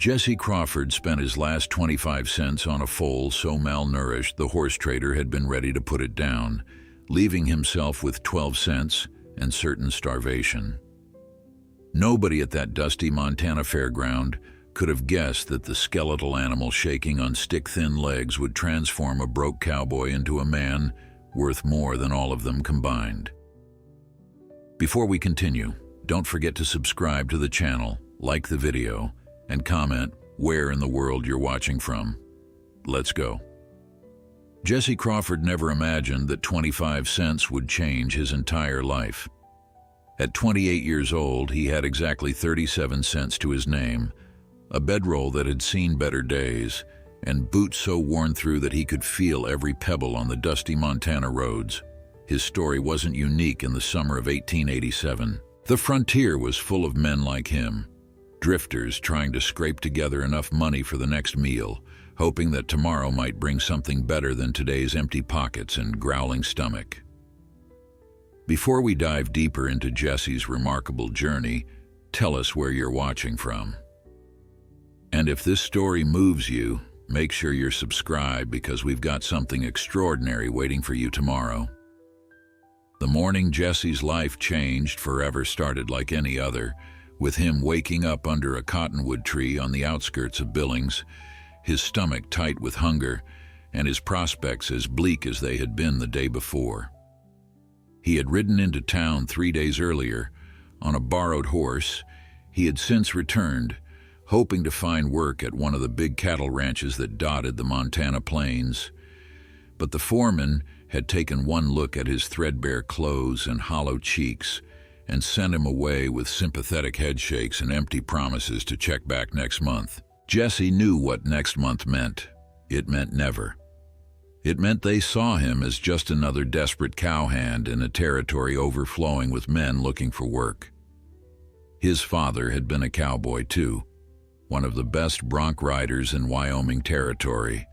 Jesse Crawford spent his last 25 cents on a foal so malnourished the horse trader had been ready to put it down, leaving himself with 12 cents and certain starvation. Nobody at that dusty Montana fairground could have guessed that the skeletal animal shaking on stick-thin legs would transform a broke cowboy into a man worth more than all of them combined. Before we continue, don't forget to subscribe to the channel, like the video, and comment where in the world you're watching from. Let's go. Jesse Crawford never imagined that 25 cents would change his entire life. At 28 years old, he had exactly 37 cents to his name, a bedroll that had seen better days, and boots so worn through that he could feel every pebble on the dusty Montana roads. His story wasn't unique in the summer of 1887. The frontier was full of men like him, drifters trying to scrape together enough money for the next meal, hoping that tomorrow might bring something better than today's empty pockets and growling stomach. Before we dive deeper into Jesse's remarkable journey, tell us where you're watching from. And if this story moves you, make sure you're subscribed because we've got something extraordinary waiting for you tomorrow. The morning Jesse's life changed forever started like any other, with him waking up under a cottonwood tree on the outskirts of Billings, his stomach tight with hunger, and his prospects as bleak as they had been the day before. He had ridden into town 3 days earlier. On a borrowed horse, he had since returned, hoping to find work at one of the big cattle ranches that dotted the Montana plains. But the foreman had taken one look at his threadbare clothes and hollow cheeks and sent him away with sympathetic headshakes and empty promises to check back next month. Jesse knew what next month meant. It meant never. It meant they saw him as just another desperate cowhand in a territory overflowing with men looking for work. His father had been a cowboy too, one of the best bronc riders in Wyoming territory,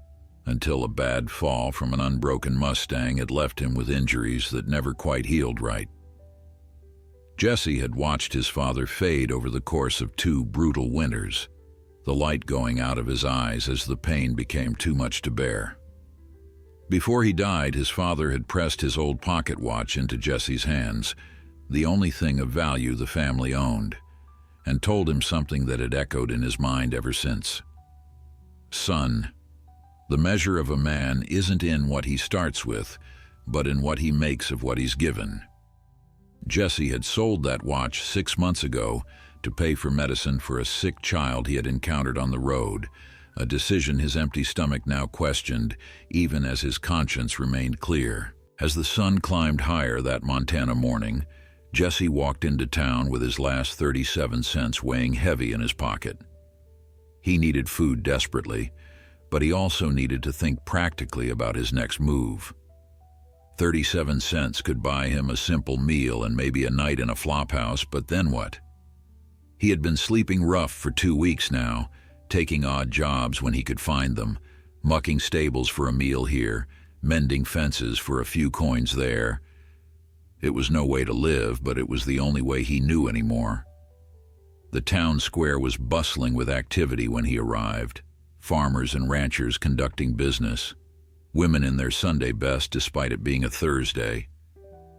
until a bad fall from an unbroken Mustang had left him with injuries that never quite healed right. Jesse had watched his father fade over the course of 2 brutal winters, the light going out of his eyes as the pain became too much to bear. Before he died, his father had pressed his old pocket watch into Jesse's hands, the only thing of value the family owned, and told him something that had echoed in his mind ever since. Son, the measure of a man isn't in what he starts with, but in what he makes of what he's given. Jesse had sold that watch 6 months ago to pay for medicine for a sick child he had encountered on the road, a decision his empty stomach now questioned, even as his conscience remained clear. As the sun climbed higher that Montana morning, Jesse walked into town with his last 37 cents weighing heavy in his pocket. He needed food desperately, but he also needed to think practically about his next move. 37 cents could buy him a simple meal and maybe a night in a flophouse, but then what? He had been sleeping rough for 2 weeks now, taking odd jobs when he could find them, mucking stables for a meal here, mending fences for a few coins there. It was no way to live, but it was the only way he knew anymore. The town square was bustling with activity when he arrived, farmers and ranchers conducting business, women in their Sunday best despite it being a Thursday,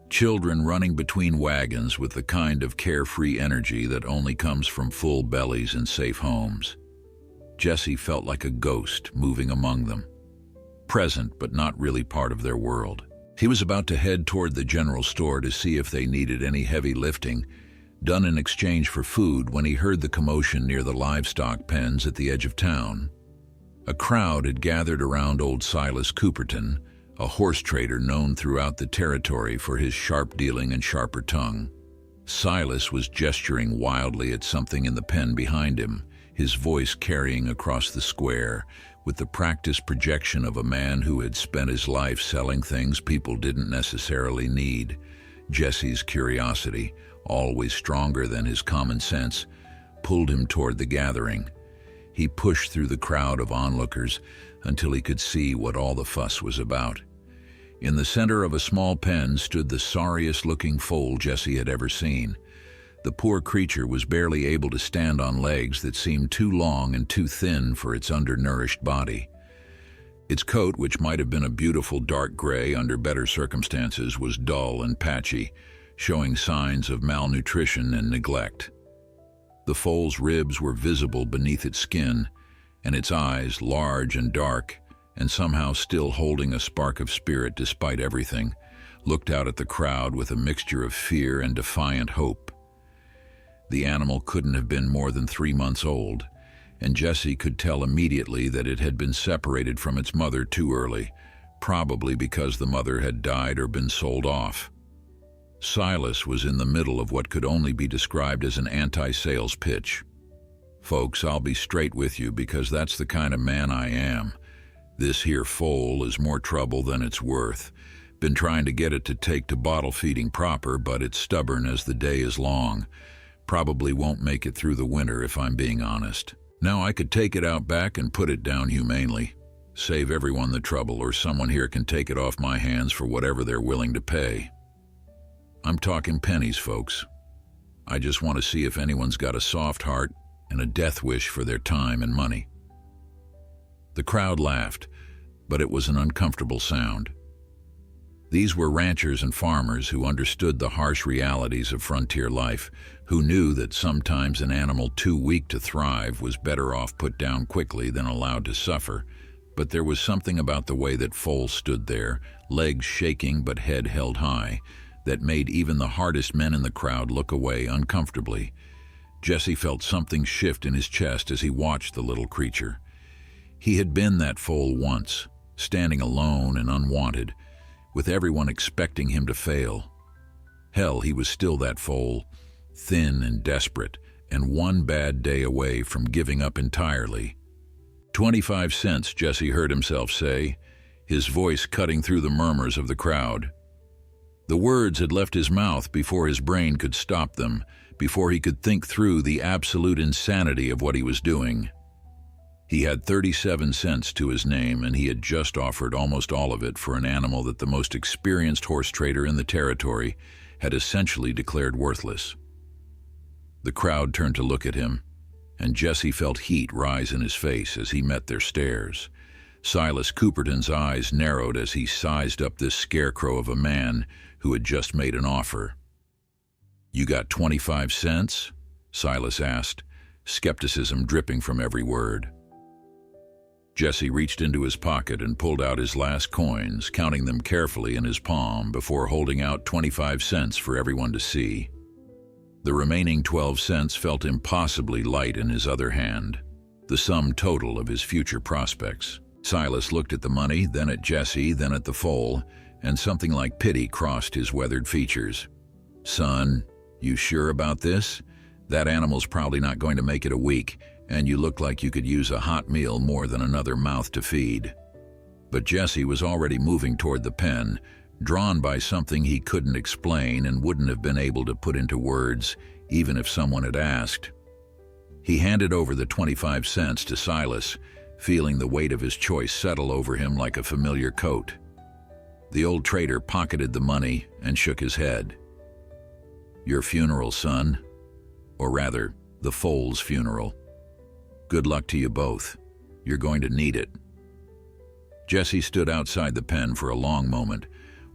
children running between wagons with the kind of carefree energy that only comes from full bellies and safe homes. Jesse felt like a ghost moving among them, present but not really part of their world. He was about to head toward the general store to see if they needed any heavy lifting, done in exchange for food, when he heard the commotion near the livestock pens at the edge of town. A crowd had gathered around old Silas Cooperton, a horse trader known throughout the territory for his sharp dealing and sharper tongue. Silas was gesturing wildly at something in the pen behind him, his voice carrying across the square, with the practiced projection of a man who had spent his life selling things people didn't necessarily need. Jesse's curiosity, always stronger than his common sense, pulled him toward the gathering. He pushed through the crowd of onlookers until he could see what all the fuss was about. In the center of a small pen stood the sorriest-looking foal Jesse had ever seen. The poor creature was barely able to stand on legs that seemed too long and too thin for its undernourished body. Its coat, which might have been a beautiful dark gray under better circumstances, was dull and patchy, showing signs of malnutrition and neglect. The foal's ribs were visible beneath its skin, and its eyes, large and dark, and somehow still holding a spark of spirit despite everything, looked out at the crowd with a mixture of fear and defiant hope. The animal couldn't have been more than 3 months old, and Jesse could tell immediately that it had been separated from its mother too early, probably because the mother had died or been sold off. Silas was in the middle of what could only be described as an anti-sales pitch. "Folks, I'll be straight with you because that's the kind of man I am. This here foal is more trouble than it's worth. Been trying to get it to take to bottle feeding proper, but it's stubborn as the day is long. Probably won't make it through the winter if I'm being honest. Now I could take it out back and put it down humanely. Save everyone the trouble, or someone here can take it off my hands for whatever they're willing to pay. I'm talking pennies, folks. I just want to see if anyone's got a soft heart and a death wish for their time and money." The crowd laughed, but it was an uncomfortable sound. These were ranchers and farmers who understood the harsh realities of frontier life, who knew that sometimes an animal too weak to thrive was better off put down quickly than allowed to suffer. But there was something about the way that Foal stood there, legs shaking but head held high, that made even the hardest men in the crowd look away uncomfortably. Jesse felt something shift in his chest as he watched the little creature. He had been that foal once, standing alone and unwanted, with everyone expecting him to fail. Hell, he was still that foal, thin and desperate, and one bad day away from giving up entirely. 25 cents, Jesse heard himself say, his voice cutting through the murmurs of the crowd. The words had left his mouth before his brain could stop them, before he could think through the absolute insanity of what he was doing. He had 37 cents to his name, and he had just offered almost all of it for an animal that the most experienced horse trader in the territory had essentially declared worthless. The crowd turned to look at him, and Jesse felt heat rise in his face as he met their stares. Silas Cooperton's eyes narrowed as he sized up this scarecrow of a man who had just made an offer. "You got 25 cents?" Silas asked, skepticism dripping from every word. Jesse reached into his pocket and pulled out his last coins, counting them carefully in his palm before holding out 25 cents for everyone to see. The remaining 12 cents felt impossibly light in his other hand, the sum total of his future prospects. Silas looked at the money, then at Jesse, then at the foal, and something like pity crossed his weathered features. "Son, you sure about this? That animal's probably not going to make it a week, and you look like you could use a hot meal more than another mouth to feed." But Jesse was already moving toward the pen, drawn by something he couldn't explain and wouldn't have been able to put into words, even if someone had asked. He handed over the 25 cents to Silas, feeling the weight of his choice settle over him like a familiar coat. The old trader pocketed the money and shook his head. "Your funeral, son. Or rather, the foal's funeral. Good luck to you both. You're going to need it." Jesse stood outside the pen for a long moment,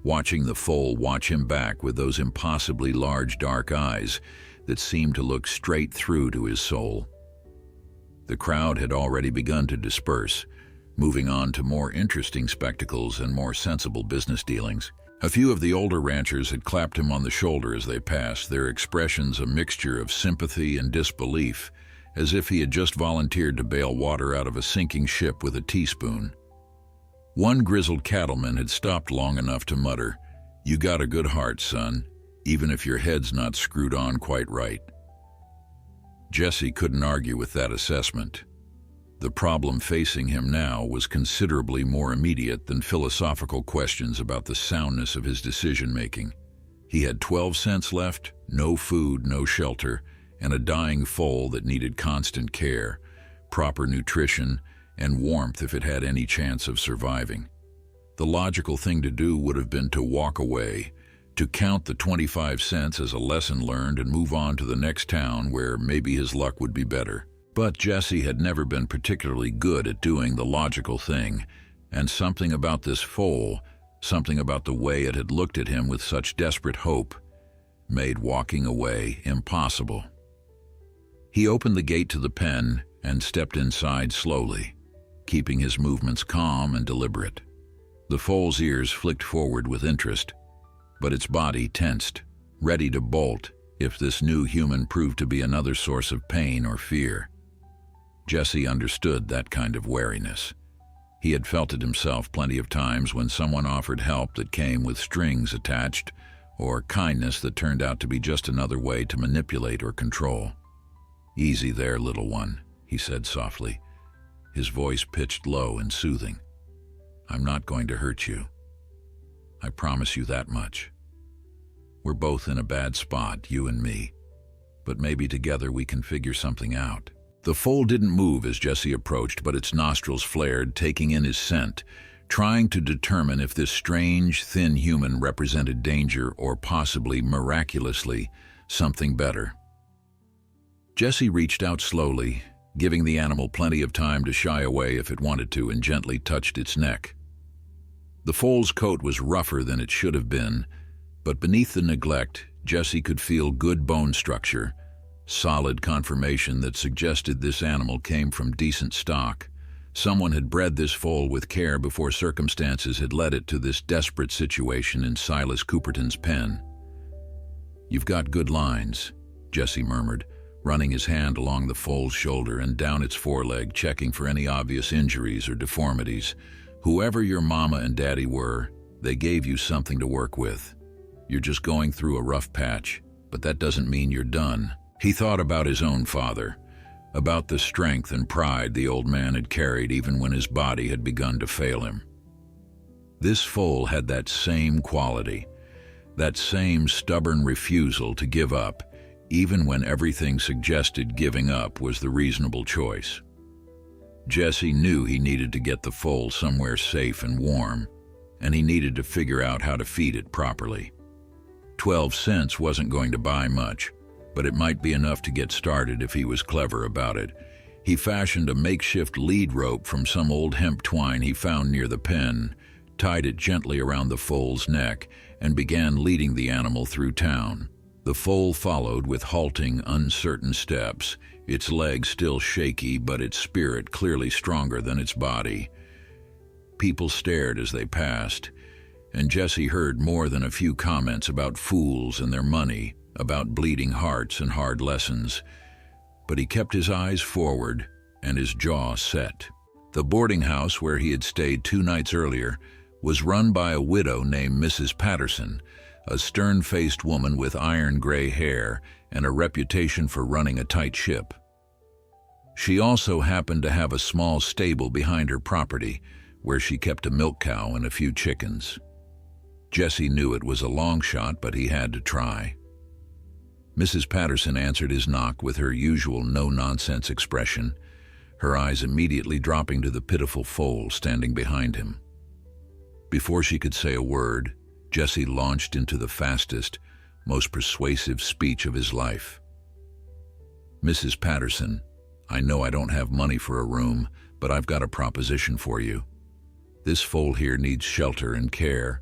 watching the foal watch him back with those impossibly large dark eyes that seemed to look straight through to his soul. The crowd had already begun to disperse, moving on to more interesting spectacles and more sensible business dealings. A few of the older ranchers had clapped him on the shoulder as they passed, their expressions a mixture of sympathy and disbelief, as if he had just volunteered to bail water out of a sinking ship with a teaspoon. One grizzled cattleman had stopped long enough to mutter, "You got a good heart, son, even if your head's not screwed on quite right." Jesse couldn't argue with that assessment. The problem facing him now was considerably more immediate than philosophical questions about the soundness of his decision-making. He had 12 cents left, no food, no shelter, and a dying foal that needed constant care, proper nutrition, and warmth if it had any chance of surviving. The logical thing to do would have been to walk away, to count the 25 cents as a lesson learned and move on to the next town where maybe his luck would be better. But Jesse had never been particularly good at doing the logical thing, and something about this foal, something about the way it had looked at him with such desperate hope, made walking away impossible. He opened the gate to the pen and stepped inside slowly, keeping his movements calm and deliberate. The foal's ears flicked forward with interest, but its body tensed, ready to bolt if this new human proved to be another source of pain or fear. Jesse understood that kind of wariness. He had felt it himself plenty of times when someone offered help that came with strings attached, or kindness that turned out to be just another way to manipulate or control. "Easy there, little one," he said softly, his voice pitched low and soothing. "I'm not going to hurt you. I promise you that much. We're both in a bad spot, you and me, but maybe together we can figure something out." The foal didn't move as Jesse approached, but its nostrils flared, taking in his scent, trying to determine if this strange, thin human represented danger or possibly, miraculously, something better. Jesse reached out slowly, giving the animal plenty of time to shy away if it wanted to, and gently touched its neck. The foal's coat was rougher than it should have been, but beneath the neglect, Jesse could feel good bone structure, solid confirmation that suggested this animal came from decent stock. Someone had bred this foal with care before circumstances had led it to this desperate situation in Silas Cooperton's pen. "You've got good lines," Jesse murmured, running his hand along the foal's shoulder and down its foreleg, checking for any obvious injuries or deformities. "Whoever your mama and daddy were, they gave you something to work with. You're just going through a rough patch, but that doesn't mean you're done." He thought about his own father, about the strength and pride the old man had carried even when his body had begun to fail him. This foal had that same quality, that same stubborn refusal to give up, even when everything suggested giving up was the reasonable choice. Jesse knew he needed to get the foal somewhere safe and warm, and he needed to figure out how to feed it properly. 12 cents wasn't going to buy much, but it might be enough to get started if he was clever about it. He fashioned a makeshift lead rope from some old hemp twine he found near the pen, tied it gently around the foal's neck, and began leading the animal through town. The foal followed with halting, uncertain steps, its legs still shaky, but its spirit clearly stronger than its body. People stared as they passed, and Jesse heard more than a few comments about fools and their money, about bleeding hearts and hard lessons. But he kept his eyes forward and his jaw set. The boarding house where he had stayed 2 nights earlier was run by a widow named Mrs. Patterson, a stern-faced woman with iron-gray hair and a reputation for running a tight ship. She also happened to have a small stable behind her property, where she kept a milk cow and a few chickens. Jesse knew it was a long shot, but he had to try. Mrs. Patterson answered his knock with her usual no-nonsense expression, her eyes immediately dropping to the pitiful foal standing behind him. Before she could say a word, Jesse launched into the fastest, most persuasive speech of his life. "Mrs. Patterson, I know I don't have money for a room, but I've got a proposition for you. This foal here needs shelter and care,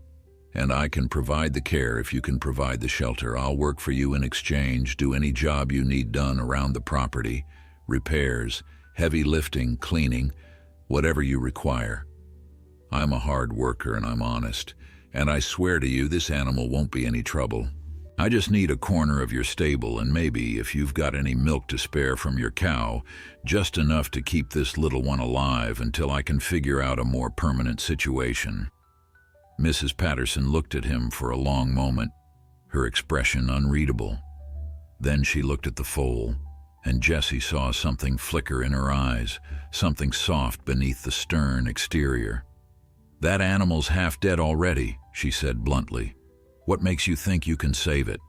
and I can provide the care if you can provide the shelter. I'll work for you in exchange, do any job you need done around the property, repairs, heavy lifting, cleaning, whatever you require. I'm a hard worker and I'm honest, and I swear to you this animal won't be any trouble. I just need a corner of your stable, and maybe, if you've got any milk to spare from your cow, just enough to keep this little one alive until I can figure out a more permanent situation." Mrs. Patterson looked at him for a long moment, her expression unreadable. Then she looked at the foal, and Jesse saw something flicker in her eyes, something soft beneath the stern exterior. "That animal's half dead already," she said bluntly. "What makes you think you can save it?"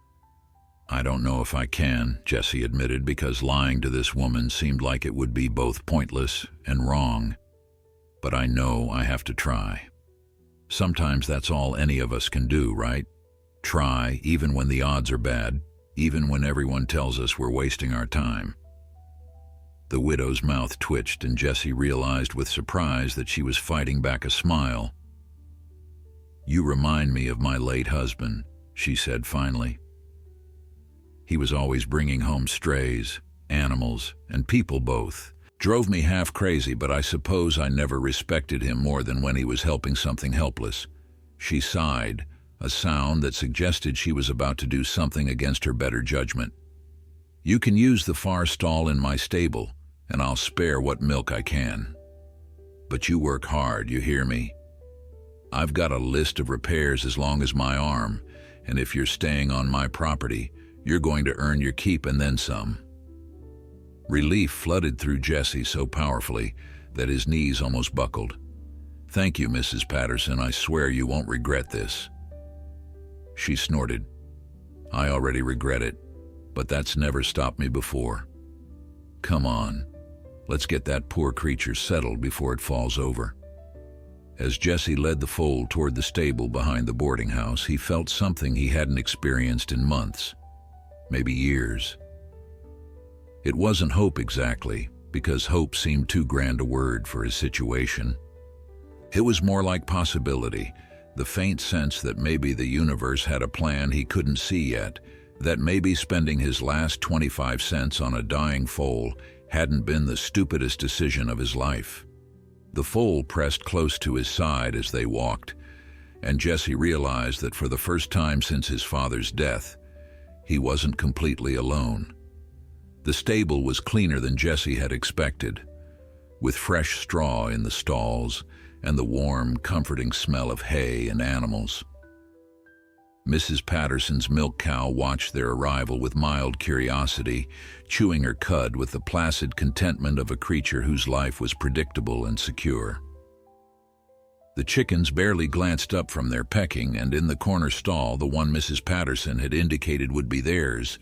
"I don't know if I can," Jesse admitted, because lying to this woman seemed like it would be both pointless and wrong. "But I know I have to try. Sometimes that's all any of us can do, right? Try, even when the odds are bad, even when everyone tells us we're wasting our time. The widow's mouth twitched, and Jessie realized with surprise that she was fighting back a smile. "You remind me of my late husband," she said finally. "He was always bringing home strays, animals, and people both. Drove me half crazy, but I suppose I never respected him more than when he was helping something helpless." She sighed, a sound that suggested she was about to do something against her better judgment. "You can use the far stall in my stable, and I'll spare what milk I can. But you work hard, you hear me? I've got a list of repairs as long as my arm, and if you're staying on my property, you're going to earn your keep and then some." Relief flooded through Jessie so powerfully that his knees almost buckled. "Thank you, Mrs. Patterson. I swear you won't regret this." She snorted. "I already regret it, but that's never stopped me before. Come on, let's get that poor creature settled before it falls over." As Jessie led the foal toward the stable behind the boarding house, he felt something he hadn't experienced in months, maybe years. It wasn't hope exactly, because hope seemed too grand a word for his situation. It was more like possibility, the faint sense that maybe the universe had a plan he couldn't see yet, that maybe spending his last 25 cents on a dying foal hadn't been the stupidest decision of his life. The foal pressed close to his side as they walked, and Jessie realized that for the first time since his father's death, he wasn't completely alone. The stable was cleaner than Jessie had expected, with fresh straw in the stalls and the warm, comforting smell of hay and animals. Mrs. Patterson's milk cow watched their arrival with mild curiosity, chewing her cud with the placid contentment of a creature whose life was predictable and secure. The chickens barely glanced up from their pecking, and in the corner stall, the one Mrs. Patterson had indicated would be theirs,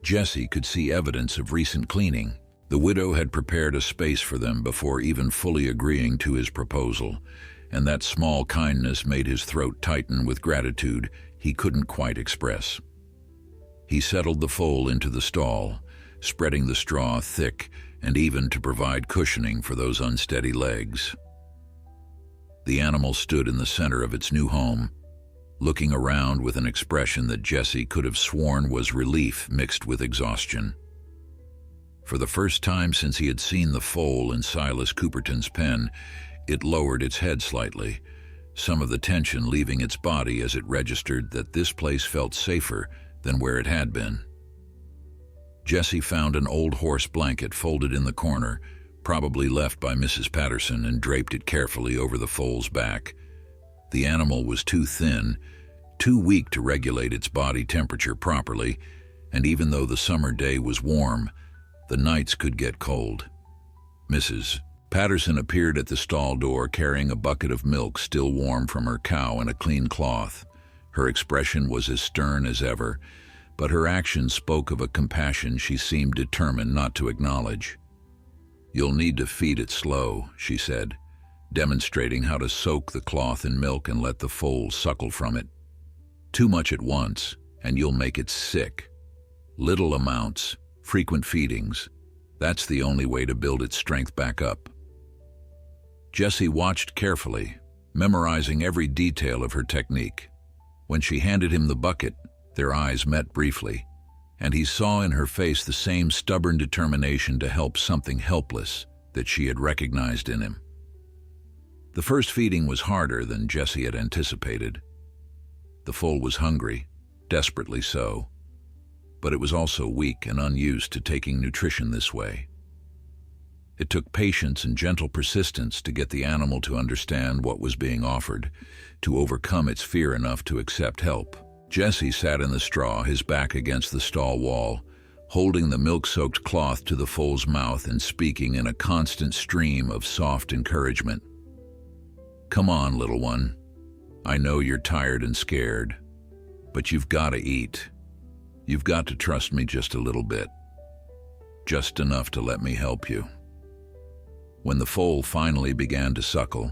Jessie could see evidence of recent cleaning. The widow had prepared a space for them before even fully agreeing to his proposal, and that small kindness made his throat tighten with gratitude he couldn't quite express. He settled the foal into the stall, spreading the straw thick and even to provide cushioning for those unsteady legs. The animal stood in the center of its new home, looking around with an expression that Jessie could have sworn was relief mixed with exhaustion. For the first time since he had seen the foal in Silas Cooperton's pen, it lowered its head slightly, some of the tension leaving its body as it registered that this place felt safer than where it had been. Jessie found an old horse blanket folded in the corner, probably left by Mrs. Patterson, and draped it carefully over the foal's back. The animal was too thin, too weak to regulate its body temperature properly, and even though the summer day was warm, the nights could get cold. Mrs. Patterson appeared at the stall door carrying a bucket of milk still warm from her cow and a clean cloth. Her expression was as stern as ever, but her actions spoke of a compassion she seemed determined not to acknowledge. "You'll need to feed it slow," she said, demonstrating how to soak the cloth in milk and let the foal suckle from it. "Too much at once, and you'll make it sick. Little amounts, frequent feedings, that's the only way to build its strength back up." Jessie watched carefully, memorizing every detail of her technique. When she handed him the bucket, their eyes met briefly, and he saw in her face the same stubborn determination to help something helpless that she had recognized in him. The first feeding was harder than Jessie had anticipated. The foal was hungry, desperately so, but it was also weak and unused to taking nutrition this way. It took patience and gentle persistence to get the animal to understand what was being offered, to overcome its fear enough to accept help. Jessie sat in the straw, his back against the stall wall, holding the milk-soaked cloth to the foal's mouth and speaking in a constant stream of soft encouragement. "Come on, little one. I know you're tired and scared, but you've got to eat. You've got to trust me just a little bit. Just enough to let me help you." When the foal finally began to suckle,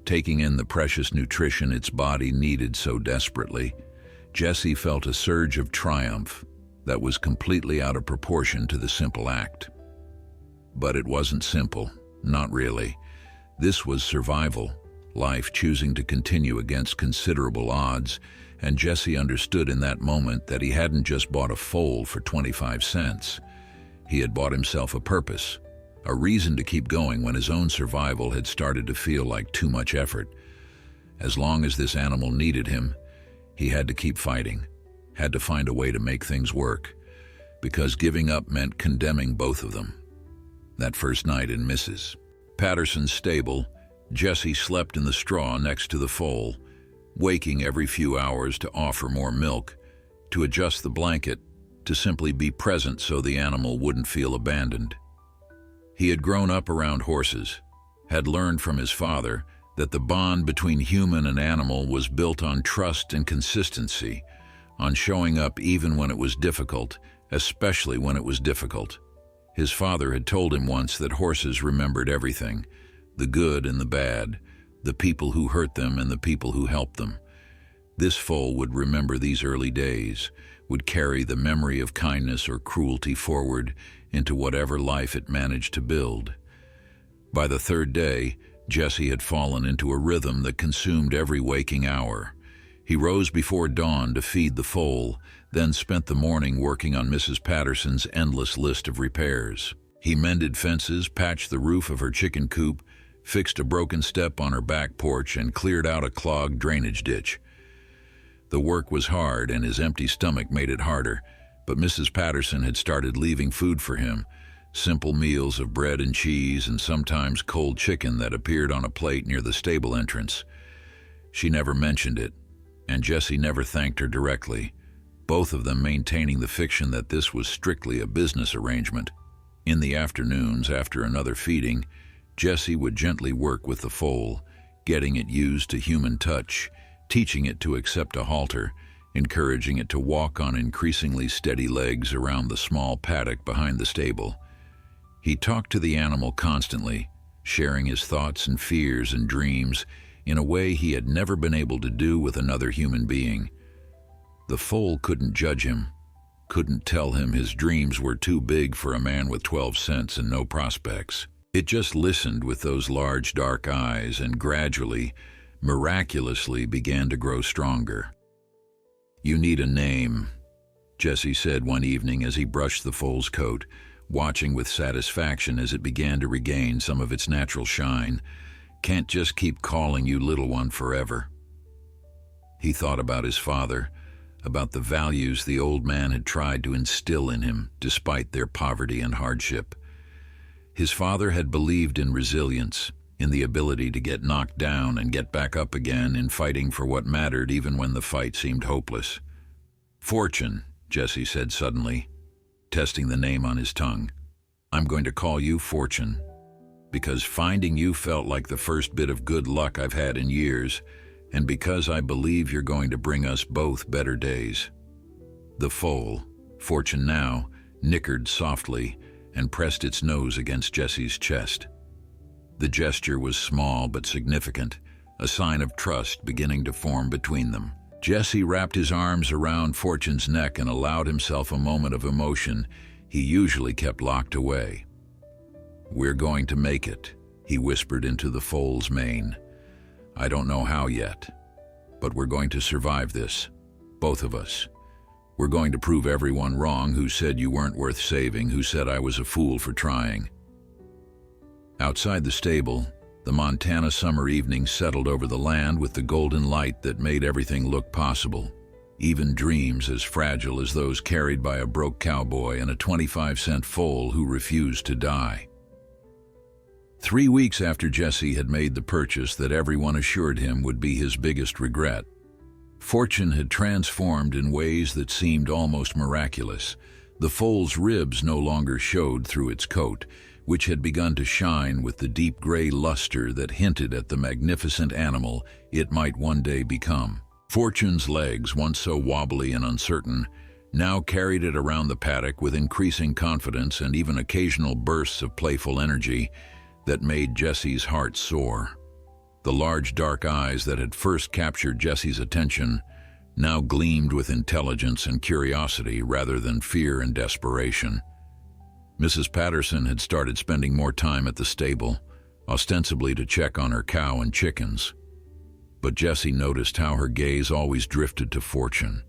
taking in the precious nutrition its body needed so desperately, Jesse felt a surge of triumph that was completely out of proportion to the simple act. But it wasn't simple, not really. This was survival, life choosing to continue against considerable odds, and Jesse understood in that moment that he hadn't just bought a foal for 25 cents. He had bought himself a purpose, a reason to keep going when his own survival had started to feel like too much effort. As long as this animal needed him, he had to keep fighting, had to find a way to make things work, because giving up meant condemning both of them. That first night in Mrs. Patterson's stable, Jesse slept in the straw next to the foal, waking every few hours to offer more milk, to adjust the blanket, to simply be present so the animal wouldn't feel abandoned. He had grown up around horses, had learned from his father that the bond between human and animal was built on trust and consistency, on showing up even when it was difficult, especially when it was difficult. His father had told him once that horses remembered everything, the good and the bad, the people who hurt them and the people who helped them. This foal would remember these early days, would carry the memory of kindness or cruelty forward into whatever life it managed to build. By the third day, Jesse had fallen into a rhythm that consumed every waking hour. He rose before dawn to feed the foal, then spent the morning working on Mrs. Patterson's endless list of repairs. He mended fences, patched the roof of her chicken coop, fixed a broken step on her back porch, and cleared out a clogged drainage ditch. The work was hard, and his empty stomach made it harder, but Mrs. Patterson had started leaving food for him, simple meals of bread and cheese and sometimes cold chicken that appeared on a plate near the stable entrance. She never mentioned it, and Jesse never thanked her directly, both of them maintaining the fiction that this was strictly a business arrangement. In the afternoons, after another feeding, Jesse would gently work with the foal, getting it used to human touch, teaching it to accept a halter, encouraging it to walk on increasingly steady legs around the small paddock behind the stable. He talked to the animal constantly, sharing his thoughts and fears and dreams in a way he had never been able to do with another human being. The foal couldn't judge him, couldn't tell him his dreams were too big for a man with 12 cents and no prospects. It just listened with those large dark eyes and gradually, miraculously began to grow stronger. "You need a name," Jesse said one evening as he brushed the foal's coat, watching with satisfaction as it began to regain some of its natural shine. "Can't just keep calling you little one forever." He thought about his father, about the values the old man had tried to instill in him despite their poverty and hardship. His father had believed in resilience, in the ability to get knocked down and get back up again, in fighting for what mattered even when the fight seemed hopeless. "Fortune," Jesse said suddenly, testing the name on his tongue. "I'm going to call you Fortune, because finding you felt like the first bit of good luck I've had in years, and because I believe you're going to bring us both better days." The foal, Fortune now, nickered softly and pressed its nose against Jesse's chest. The gesture was small but significant, a sign of trust beginning to form between them. Jesse wrapped his arms around Fortune's neck and allowed himself a moment of emotion he usually kept locked away. "We're going to make it," he whispered into the foal's mane. "I don't know how yet, but we're going to survive this, both of us. We're going to prove everyone wrong who said you weren't worth saving, who said I was a fool for trying." Outside the stable, the Montana summer evening settled over the land with the golden light that made everything look possible, even dreams as fragile as those carried by a broke cowboy and a 25-cent foal who refused to die. 3 weeks after Jesse had made the purchase that everyone assured him would be his biggest regret, Fortune had transformed in ways that seemed almost miraculous. The foal's ribs no longer showed through its coat, which had begun to shine with the deep gray luster that hinted at the magnificent animal it might one day become. Fortune's legs, once so wobbly and uncertain, now carried it around the paddock with increasing confidence and even occasional bursts of playful energy that made Jesse's heart soar. The large dark eyes that had first captured Jesse's attention now gleamed with intelligence and curiosity rather than fear and desperation. Mrs. Patterson had started spending more time at the stable, ostensibly to check on her cow and chickens. But Jessie noticed how her gaze always drifted to Fortune,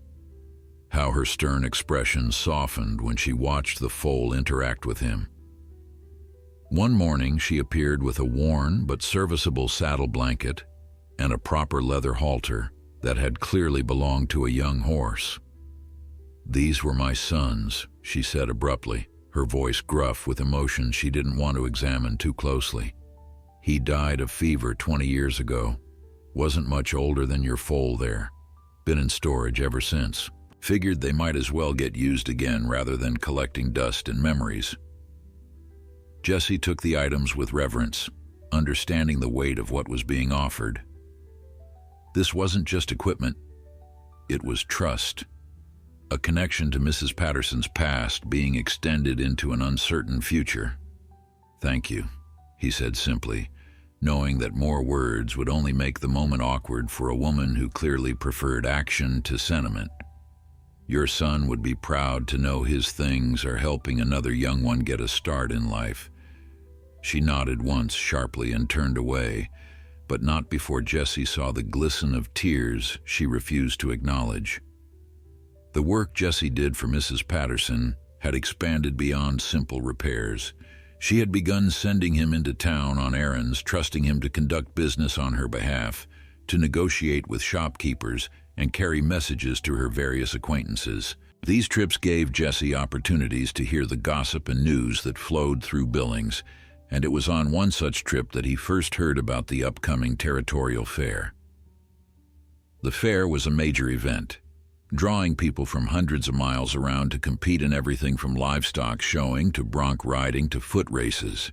how her stern expression softened when she watched the foal interact with him. One morning she appeared with a worn but serviceable saddle blanket and a proper leather halter that had clearly belonged to a young horse. "These were my sons," she said abruptly, her voice gruff with emotion she didn't want to examine too closely. "He died of fever 20 years ago. Wasn't much older than your foal there. Been in storage ever since. Figured they might as well get used again rather than collecting dust and memories." Jessie took the items with reverence, understanding the weight of what was being offered. This wasn't just equipment. It was trust. A connection to Mrs. Patterson's past being extended into an uncertain future. "Thank you," he said simply, knowing that more words would only make the moment awkward for a woman who clearly preferred action to sentiment. "Your son would be proud to know his things are helping another young one get a start in life." She nodded once sharply and turned away, but not before Jessie saw the glisten of tears she refused to acknowledge. The work Jessie did for Mrs. Patterson had expanded beyond simple repairs. She had begun sending him into town on errands, trusting him to conduct business on her behalf, to negotiate with shopkeepers, and carry messages to her various acquaintances. These trips gave Jessie opportunities to hear the gossip and news that flowed through Billings, and it was on one such trip that he first heard about the upcoming territorial fair. The fair was a major event, drawing people from hundreds of miles around to compete in everything from livestock showing to bronc riding to foot races.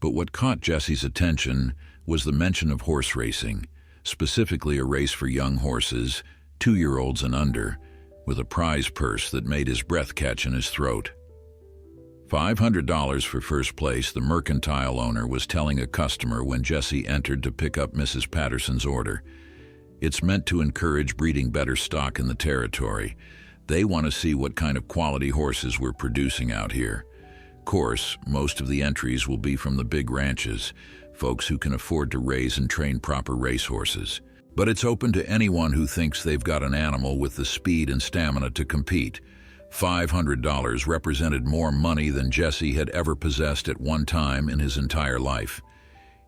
But what caught Jessie's attention was the mention of horse racing, specifically a race for young horses, 2-year-olds and under, with a prize purse that made his breath catch in his throat. $500 for first place, the mercantile owner was telling a customer when Jessie entered to pick up Mrs. Patterson's order. "It's meant to encourage breeding better stock in the territory. They want to see what kind of quality horses we're producing out here. Course, most of the entries will be from the big ranches, folks who can afford to raise and train proper racehorses. But it's open to anyone who thinks they've got an animal with the speed and stamina to compete." $500 represented more money than Jessie had ever possessed at one time in his entire life.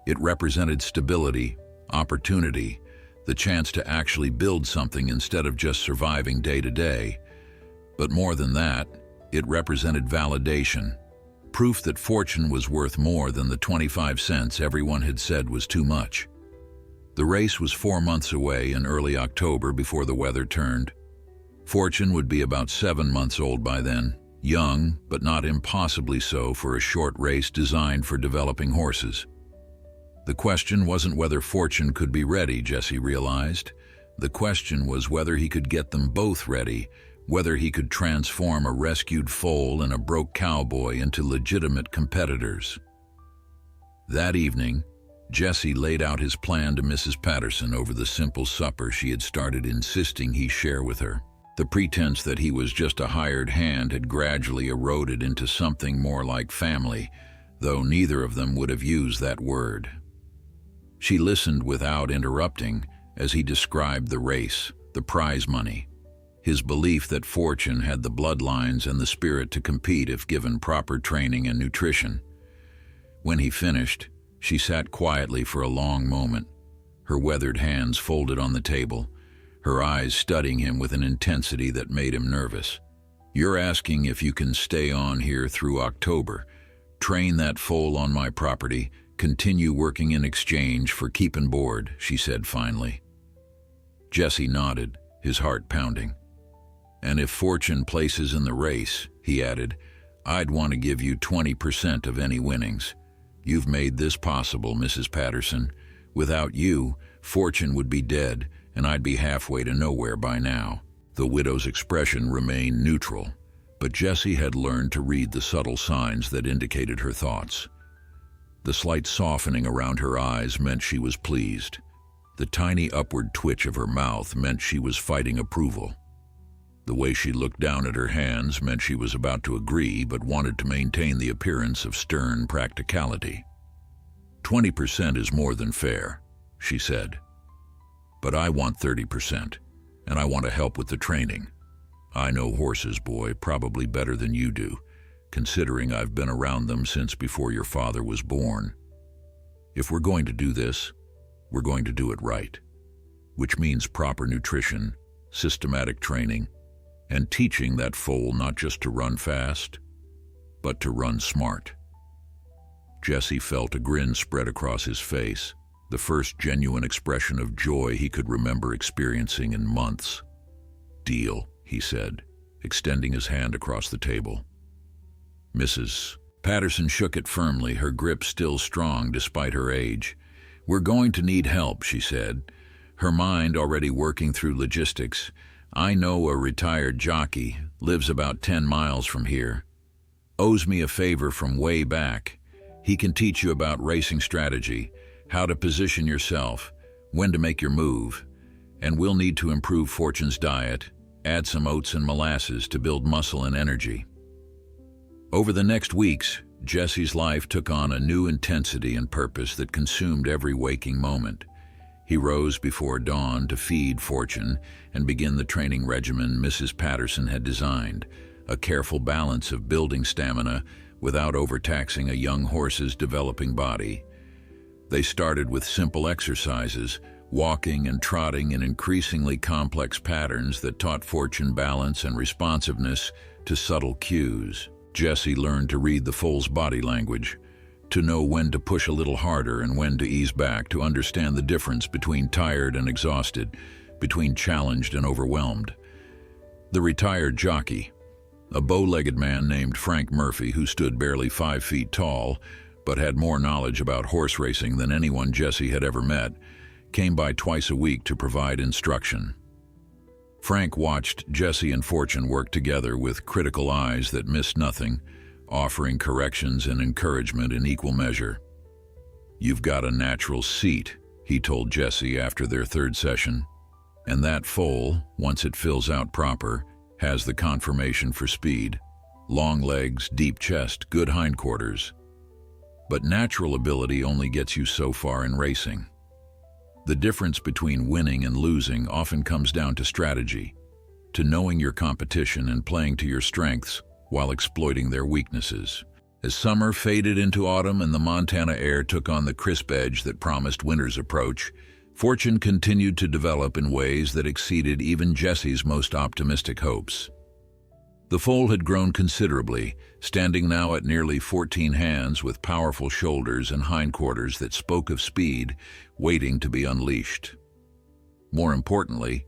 It represented stability, opportunity, the chance to actually build something instead of just surviving day to day. But more than that, it represented validation, proof that Fortune was worth more than the 25 cents everyone had said was too much. The race was 4 months away in early October before the weather turned. Fortune would be about 7 months old by then, young, but not impossibly so for a short race designed for developing horses. The question wasn't whether Fortune could be ready, Jessie realized. The question was whether he could get them both ready, whether he could transform a rescued foal and a broke cowboy into legitimate competitors. That evening, Jessie laid out his plan to Mrs. Patterson over the simple supper she had started insisting he share with her. The pretense that he was just a hired hand had gradually eroded into something more like family, though neither of them would have used that word. She listened without interrupting as he described the race, the prize money, his belief that Fortune had the bloodlines and the spirit to compete if given proper training and nutrition. When he finished, she sat quietly for a long moment, her weathered hands folded on the table, her eyes studying him with an intensity that made him nervous. "You're asking if you can stay on here through October, train that foal on my property, continue working in exchange for keeping board," she said finally. Jessie nodded, his heart pounding. "And if Fortune places in the race," he added, "I'd want to give you 20% of any winnings. You've made this possible, Mrs. Patterson. Without you, Fortune would be dead, and I'd be halfway to nowhere by now." The widow's expression remained neutral, but Jessie had learned to read the subtle signs that indicated her thoughts. The slight softening around her eyes meant she was pleased. The tiny upward twitch of her mouth meant she was fighting approval. The way she looked down at her hands meant she was about to agree but wanted to maintain the appearance of stern practicality. 20% is more than fair, she said. But I want 30%, and I want to help with the training. I know horses, boy, probably better than you do, considering I've been around them since before your father was born. If we're going to do this, we're going to do it right, which means proper nutrition, systematic training, and teaching that foal not just to run fast, but to run smart. Jesse felt a grin spread across his face, the first genuine expression of joy he could remember experiencing in months. "Deal," he said, extending his hand across the table. Mrs. Patterson shook it firmly, her grip still strong despite her age. "We're going to need help," she said, her mind already working through logistics. "I know a retired jockey, lives about 10 miles from here. Owes me a favor from way back. He can teach you about racing strategy, how to position yourself, when to make your move. And we'll need to improve Fortune's diet, add some oats and molasses to build muscle and energy." Over the next weeks, Jesse's life took on a new intensity and purpose that consumed every waking moment. He rose before dawn to feed Fortune and begin the training regimen Mrs. Patterson had designed, a careful balance of building stamina without overtaxing a young horse's developing body. They started with simple exercises, walking and trotting in increasingly complex patterns that taught Fortune balance and responsiveness to subtle cues. Jesse learned to read the foal's body language, to know when to push a little harder and when to ease back, to understand the difference between tired and exhausted, between challenged and overwhelmed. The retired jockey, a bow-legged man named Frank Murphy who stood barely 5 feet tall, but had more knowledge about horse racing than anyone Jesse had ever met, came by twice a week to provide instruction. Frank watched Jesse and Fortune work together with critical eyes that missed nothing, offering corrections and encouragement in equal measure. "You've got a natural seat," he told Jesse after their third session, "and that foal, once it fills out proper, has the conformation for speed. Long legs, deep chest, good hindquarters. But natural ability only gets you so far in racing. The difference between winning and losing often comes down to strategy, to knowing your competition and playing to your strengths while exploiting their weaknesses." As summer faded into autumn and the Montana air took on the crisp edge that promised winter's approach, Fortune continued to develop in ways that exceeded even Jesse's most optimistic hopes. The foal had grown considerably, standing now at nearly 14 hands with powerful shoulders and hindquarters that spoke of speed, waiting to be unleashed. More importantly,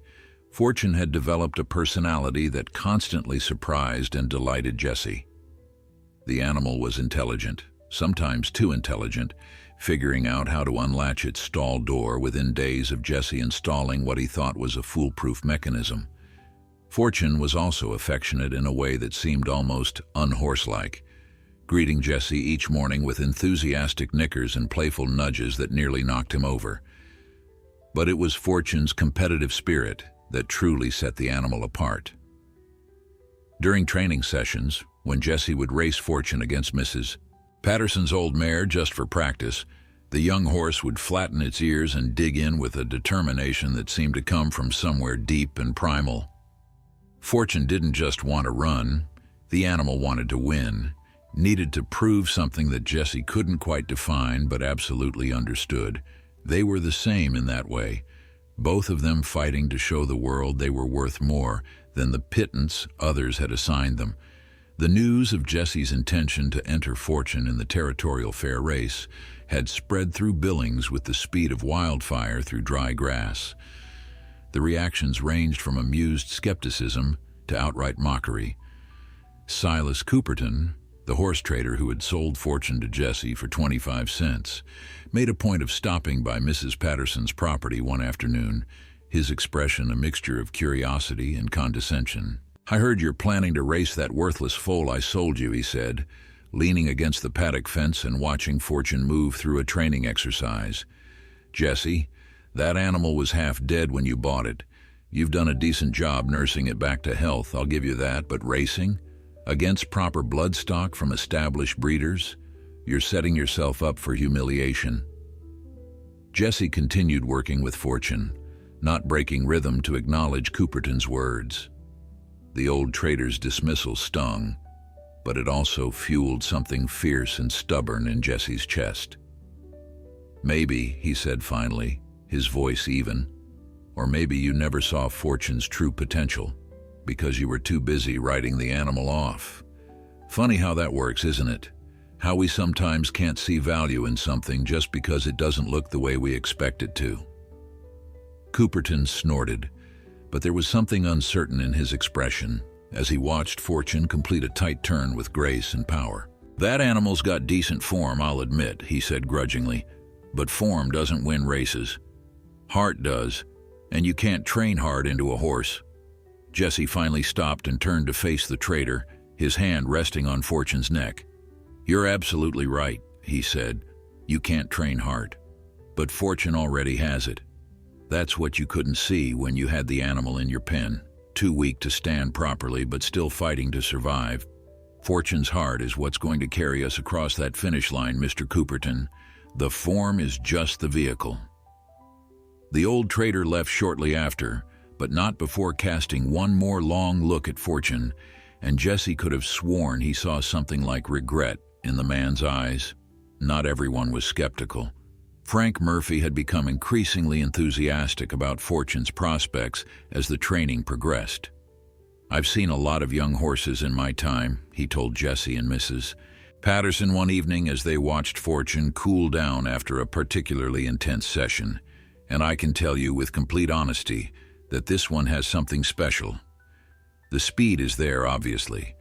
Fortune had developed a personality that constantly surprised and delighted Jesse. The animal was intelligent, sometimes too intelligent, figuring out how to unlatch its stall door within days of Jesse installing what he thought was a foolproof mechanism. Fortune was also affectionate in a way that seemed almost unhorselike, greeting Jesse each morning with enthusiastic nickers and playful nudges that nearly knocked him over. But it was Fortune's competitive spirit that truly set the animal apart. During training sessions, when Jesse would race Fortune against Mrs. Patterson's old mare just for practice, the young horse would flatten its ears and dig in with a determination that seemed to come from somewhere deep and primal. Fortune didn't just want to run, the animal wanted to win, needed to prove something that Jesse couldn't quite define but absolutely understood. They were the same in that way, both of them fighting to show the world they were worth more than the pittance others had assigned them. The news of Jesse's intention to enter Fortune in the territorial fair race had spread through Billings with the speed of wildfire through dry grass. The reactions ranged from amused skepticism to outright mockery. Silas Cooperton, the horse trader who had sold Fortune to Jesse for 25 cents, made a point of stopping by Mrs. Patterson's property one afternoon, his expression a mixture of curiosity and condescension. "I heard you're planning to race that worthless foal I sold you," he said, leaning against the paddock fence and watching Fortune move through a training exercise. "Jesse, That animal was half dead when you bought it. You've done a decent job nursing it back to health, I'll give you that, but racing? Against proper bloodstock from established breeders? You're setting yourself up for humiliation." Jesse continued working with Fortune, not breaking rhythm to acknowledge Cooperton's words. The old trader's dismissal stung, but it also fueled something fierce and stubborn in Jesse's chest. "Maybe," he said finally, his voice even, "or maybe you never saw Fortune's true potential because you were too busy writing the animal off. Funny how that works, isn't it? How we sometimes can't see value in something just because it doesn't look the way we expect it to." Cooperton snorted, but there was something uncertain in his expression as he watched Fortune complete a tight turn with grace and power. "That animal's got decent form, I'll admit," he said grudgingly, "but form doesn't win races. Heart does, and you can't train heart into a horse." Jesse finally stopped and turned to face the trader, his hand resting on Fortune's neck. "You're absolutely right," he said. "You can't train heart, but Fortune already has it. That's what you couldn't see when you had the animal in your pen, too weak to stand properly but still fighting to survive. Fortune's heart is what's going to carry us across that finish line, Mr. Cooperton. The form is just the vehicle." The old trader left shortly after, but not before casting one more long look at Fortune, and Jesse could have sworn he saw something like regret in the man's eyes. Not everyone was skeptical. Frank Murphy had become increasingly enthusiastic about Fortune's prospects as the training progressed. "I've seen a lot of young horses in my time," he told Jesse and Mrs. Patterson one evening as they watched Fortune cool down after a particularly intense session, "and I can tell you with complete honesty that this one has something special. The speed is there, obviously,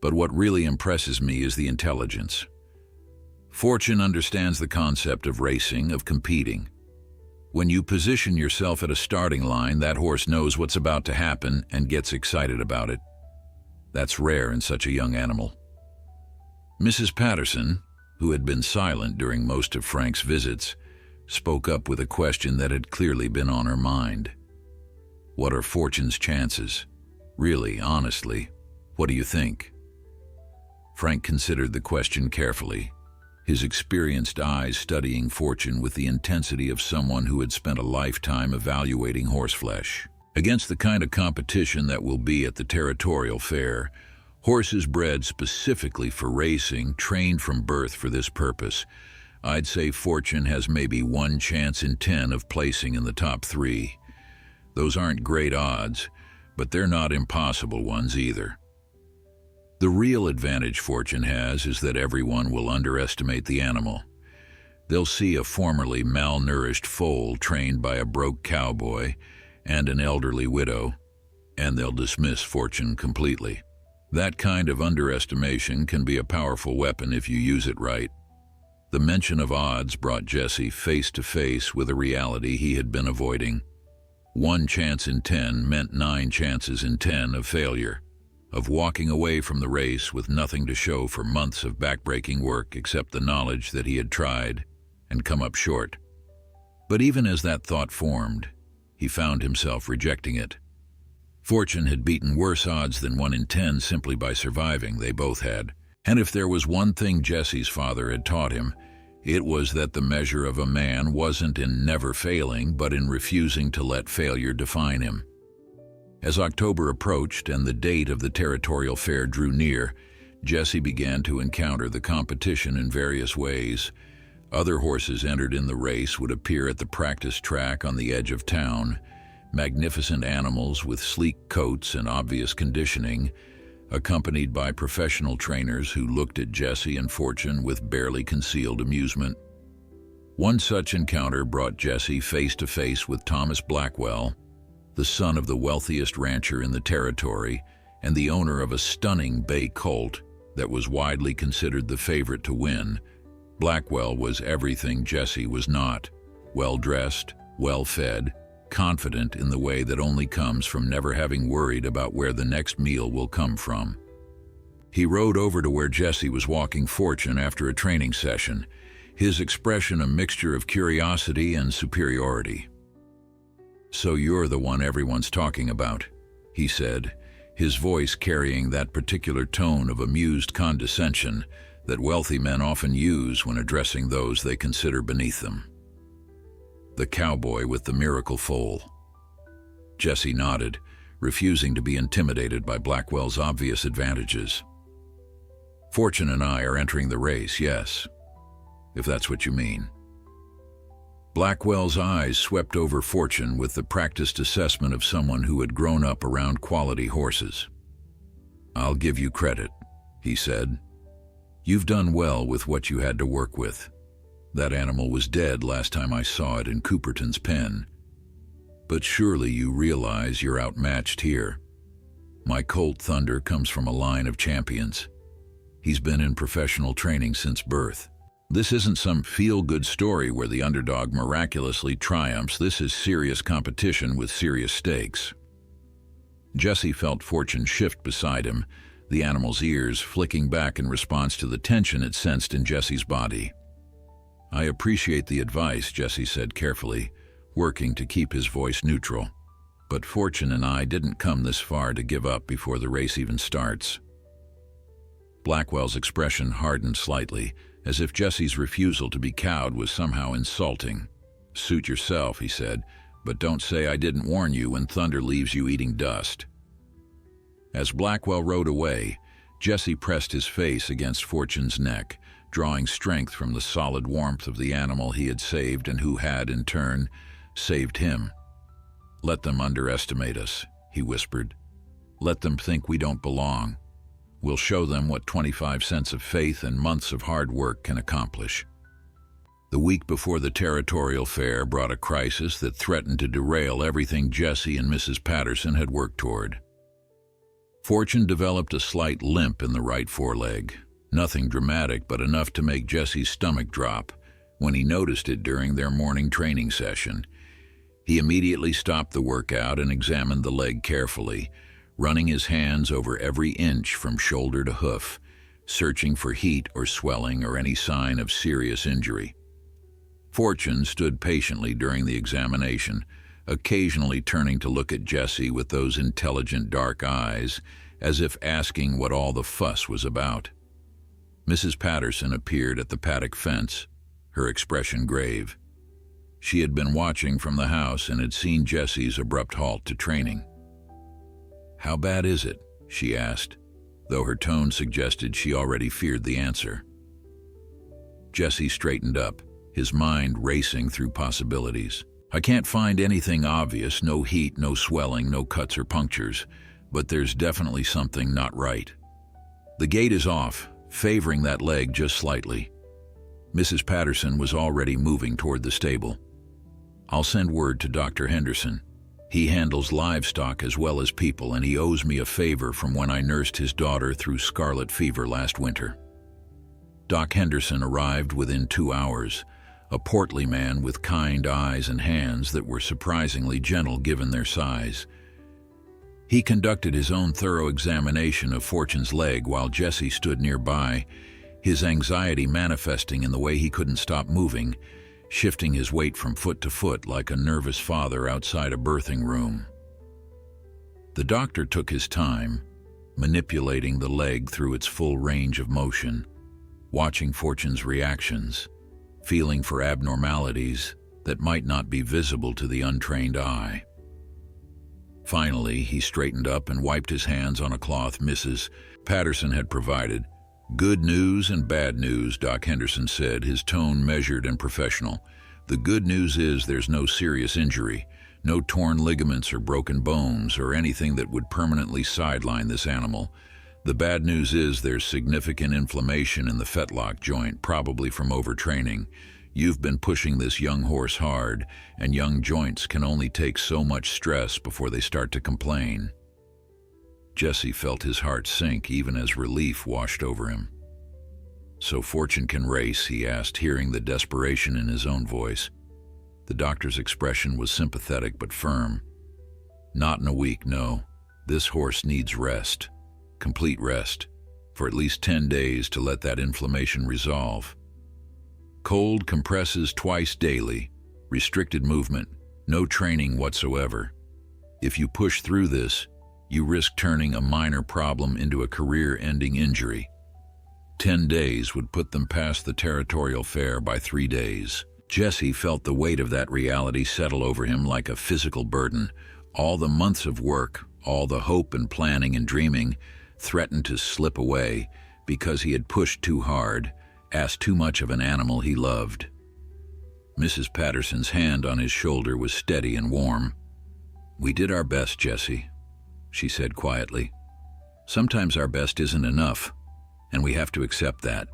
but what really impresses me is the intelligence. Fortune understands the concept of racing, of competing. When you position yourself at a starting line, that horse knows what's about to happen and gets excited about it. That's rare in such a young animal." Mrs. Patterson, who had been silent during most of Frank's visits, spoke up with a question that had clearly been on her mind. "What are Fortune's chances? Really, honestly, what do you think?" Frank considered the question carefully, his experienced eyes studying Fortune with the intensity of someone who had spent a lifetime evaluating horseflesh. "Against the kind of competition that will be at the territorial fair, horses bred specifically for racing, trained from birth for this purpose, I'd say Fortune has maybe 1 chance in 10 of placing in the top 3. Those aren't great odds, but they're not impossible ones either. The real advantage Fortune has is that everyone will underestimate the animal. They'll see a formerly malnourished foal trained by a broke cowboy and an elderly widow, and they'll dismiss Fortune completely. That kind of underestimation can be a powerful weapon if you use it right." The mention of odds brought Jesse face to face with a reality he had been avoiding. 1 chance in 10 meant 9 chances in 10 of failure, of walking away from the race with nothing to show for months of backbreaking work except the knowledge that he had tried and come up short. But even as that thought formed, he found himself rejecting it. Fortune had beaten worse odds than 1 in 10 simply by surviving, they both had. And if there was one thing Jesse's father had taught him, it was that the measure of a man wasn't in never failing, but in refusing to let failure define him. As October approached and the date of the territorial fair drew near, Jesse began to encounter the competition in various ways. Other horses entered in the race would appear at the practice track on the edge of town, magnificent animals with sleek coats and obvious conditioning, accompanied by professional trainers who looked at Jesse and Fortune with barely concealed amusement. One such encounter brought Jesse face to face with Thomas Blackwell, the son of the wealthiest rancher in the territory and the owner of a stunning bay colt that was widely considered the favorite to win. Blackwell was everything Jesse was not: well-dressed, well-fed, confident in the way that only comes from never having worried about where the next meal will come from. He rode over to where Jesse was walking Fortune after a training session, his expression a mixture of curiosity and superiority. "So you're the one everyone's talking about," he said, his voice carrying that particular tone of amused condescension that wealthy men often use when addressing those they consider beneath them. "The cowboy with the miracle foal." Jesse nodded, refusing to be intimidated by Blackwell's obvious advantages. "Fortune and I are entering the race, yes, if that's what you mean." Blackwell's eyes swept over Fortune with the practiced assessment of someone who had grown up around quality horses. "I'll give you credit," he said. "You've done well with what you had to work with. That animal was dead last time I saw it in Cooperton's pen. But surely you realize you're outmatched here. My colt Thunder comes from a line of champions. He's been in professional training since birth. This isn't some feel-good story where the underdog miraculously triumphs. This is serious competition with serious stakes." Jesse felt Fortune shift beside him, the animal's ears flicking back in response to the tension it sensed in Jesse's body. "I appreciate the advice," Jesse said carefully, working to keep his voice neutral. "But Fortune and I didn't come this far to give up before the race even starts." Blackwell's expression hardened slightly, as if Jesse's refusal to be cowed was somehow insulting. "Suit yourself," he said, "but don't say I didn't warn you when Thunder leaves you eating dust." As Blackwell rode away, Jesse pressed his face against Fortune's neck, drawing strength from the solid warmth of the animal he had saved and who had, in turn, saved him. "Let them underestimate us," he whispered. "Let them think we don't belong. We'll show them what 25 cents of faith and months of hard work can accomplish." The week before the territorial fair brought a crisis that threatened to derail everything Jesse and Mrs. Patterson had worked toward. Fortune developed a slight limp in the right foreleg. Nothing dramatic, but enough to make Jesse's stomach drop when he noticed it during their morning training session. He immediately stopped the workout and examined the leg carefully, running his hands over every inch from shoulder to hoof, searching for heat or swelling or any sign of serious injury. Fortune stood patiently during the examination, occasionally turning to look at Jesse with those intelligent dark eyes, as if asking what all the fuss was about. Mrs. Patterson appeared at the paddock fence, her expression grave. She had been watching from the house and had seen Jesse's abrupt halt to training. "How bad is it?" she asked, though her tone suggested she already feared the answer. Jesse straightened up, his mind racing through possibilities. "I can't find anything obvious, no heat, no swelling, no cuts or punctures, but there's definitely something not right. The gait is off, favoring that leg just slightly." Mrs. Patterson was already moving toward the stable. "I'll send word to Dr. Henderson. He handles livestock as well as people, and he owes me a favor from when I nursed his daughter through scarlet fever last winter." Doc Henderson arrived within 2 hours, a portly man with kind eyes and hands that were surprisingly gentle given their size. He conducted his own thorough examination of Fortune's leg while Jesse stood nearby, his anxiety manifesting in the way he couldn't stop moving, shifting his weight from foot to foot like a nervous father outside a birthing room. The doctor took his time, manipulating the leg through its full range of motion, watching Fortune's reactions, feeling for abnormalities that might not be visible to the untrained eye. Finally, he straightened up and wiped his hands on a cloth Mrs. Patterson had provided. "Good news and bad news," Doc Henderson said, his tone measured and professional. "The good news is there's no serious injury, no torn ligaments or broken bones or anything that would permanently sideline this animal. The bad news is there's significant inflammation in the fetlock joint, probably from overtraining. You've been pushing this young horse hard, and young joints can only take so much stress before they start to complain." Jesse felt his heart sink even as relief washed over him. "So Fortune can race?" he asked, hearing the desperation in his own voice. The doctor's expression was sympathetic but firm. "Not in a week, no. This horse needs rest. Complete rest. For at least 10 days to let that inflammation resolve. Cold compresses twice daily, restricted movement, No training whatsoever. If you push through this, you risk turning a minor problem into a career-ending injury. 10 days would put them past the territorial fair by 3 days. Jesse felt the weight of that reality settle over him like a physical burden. All the months of work, all the hope and planning and dreaming threatened to slip away because he had pushed too hard, asked too much of an animal he loved. Mrs. Patterson's hand on his shoulder was steady and warm. "We did our best, Jesse," she said quietly. "Sometimes our best isn't enough, and we have to accept that."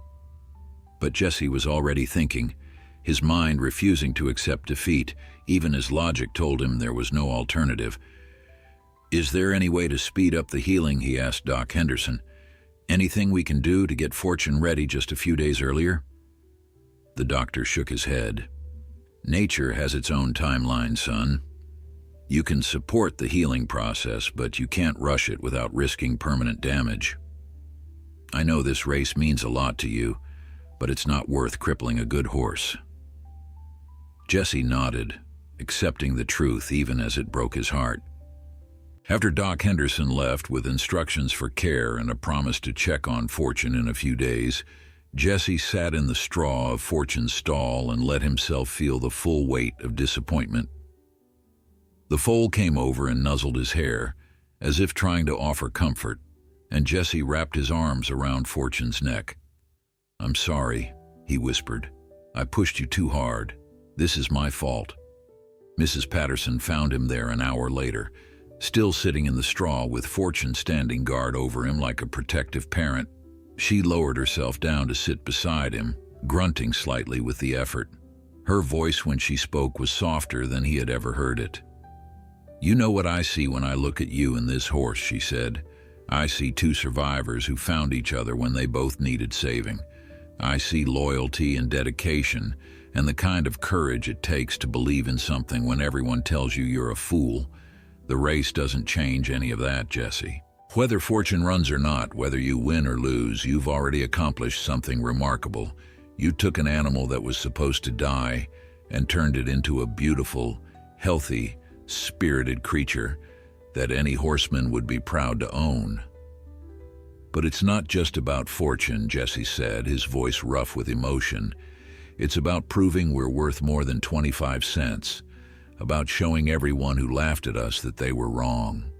But Jesse was already thinking, his mind refusing to accept defeat, even as logic told him there was no alternative. "Is there any way to speed up the healing?" he asked Doc Henderson. "Anything we can do to get Fortune ready just a few days earlier?" The doctor shook his head. "Nature has its own timeline, son. You can support the healing process, but you can't rush it without risking permanent damage. I know this race means a lot to you, but it's not worth crippling a good horse." Jesse nodded, accepting the truth even as it broke his heart. After Doc Henderson left with instructions for care and a promise to check on Fortune in a few days, Jesse sat in the straw of Fortune's stall and let himself feel the full weight of disappointment. The foal came over and nuzzled his hair, as if trying to offer comfort, and Jesse wrapped his arms around Fortune's neck. "I'm sorry," he whispered. "I pushed you too hard. This is my fault." Mrs. Patterson found him there an hour later, still sitting in the straw with Fortune standing guard over him like a protective parent. She lowered herself down to sit beside him, grunting slightly with the effort. Her voice when she spoke was softer than he had ever heard it. "You know what I see when I look at you and this horse," she said. "I see two survivors who found each other when they both needed saving. I see loyalty and dedication and the kind of courage it takes to believe in something when everyone tells you you're a fool. The race doesn't change any of that, Jesse. Whether Fortune runs or not, whether you win or lose, you've already accomplished something remarkable. You took an animal that was supposed to die and turned it into a beautiful, healthy, spirited creature that any horseman would be proud to own." "But it's not just about Fortune," Jesse said, his voice rough with emotion. "It's about proving we're worth more than 25 cents, about showing everyone who laughed at us that they were wrong."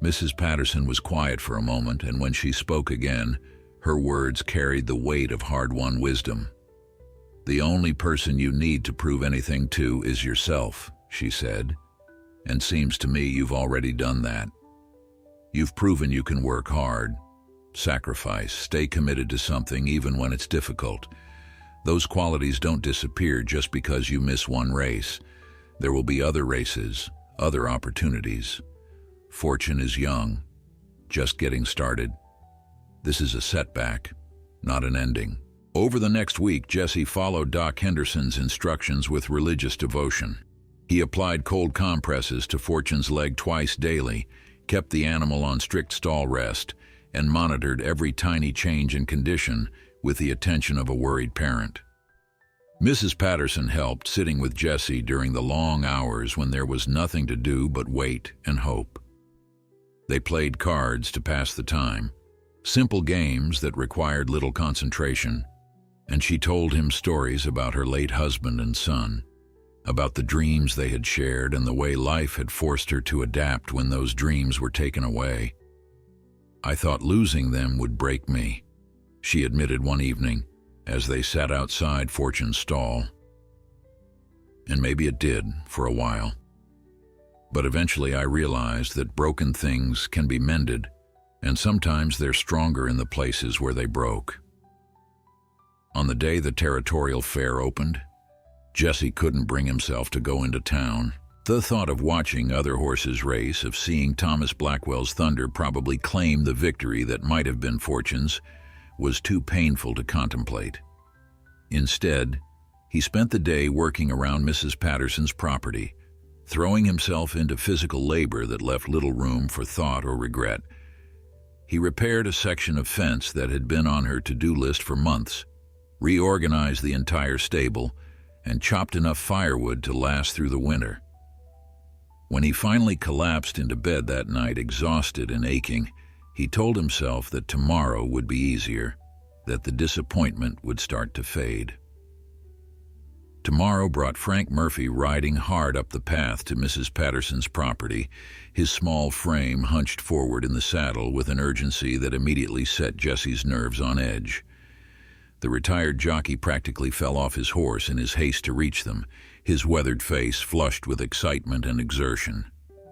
Mrs. Patterson was quiet for a moment, and when she spoke again, her words carried the weight of hard-won wisdom. "The only person you need to prove anything to is yourself," she said, "and seems to me you've already done that. You've proven you can work hard, sacrifice, stay committed to something even when it's difficult. Those qualities don't disappear just because you miss one race. There will be other races, other opportunities. Fortune is young, just getting started. This is a setback, not an ending." Over the next week, Jesse followed Doc Henderson's instructions with religious devotion. He applied cold compresses to Fortune's leg twice daily, kept the animal on strict stall rest, and monitored every tiny change in condition with the attention of a worried parent. Mrs. Patterson helped, sitting with Jesse during the long hours when there was nothing to do but wait and hope. They played cards to pass the time, simple games that required little concentration, and she told him stories about her late husband and son, about the dreams they had shared and the way life had forced her to adapt when those dreams were taken away. "I thought losing them would break me," she admitted one evening as they sat outside Fortune's stall. "And maybe it did for a while. But eventually I realized that broken things can be mended, and sometimes they're stronger in the places where they broke." On the day the territorial fair opened, Jesse couldn't bring himself to go into town. The thought of watching other horses race, of seeing Thomas Blackwell's Thunder probably claim the victory that might have been Fortune's, was too painful to contemplate. Instead, he spent the day working around Mrs. Patterson's property, throwing himself into physical labor that left little room for thought or regret. He repaired a section of fence that had been on her to-do list for months, reorganized the entire stable, and chopped enough firewood to last through the winter. When he finally collapsed into bed that night, exhausted and aching, he told himself that tomorrow would be easier, that the disappointment would start to fade. Tomorrow brought Frank Murphy riding hard up the path to Mrs. Patterson's property, his small frame hunched forward in the saddle with an urgency that immediately set Jesse's nerves on edge. The retired jockey practically fell off his horse in his haste to reach them, his weathered face flushed with excitement and exertion.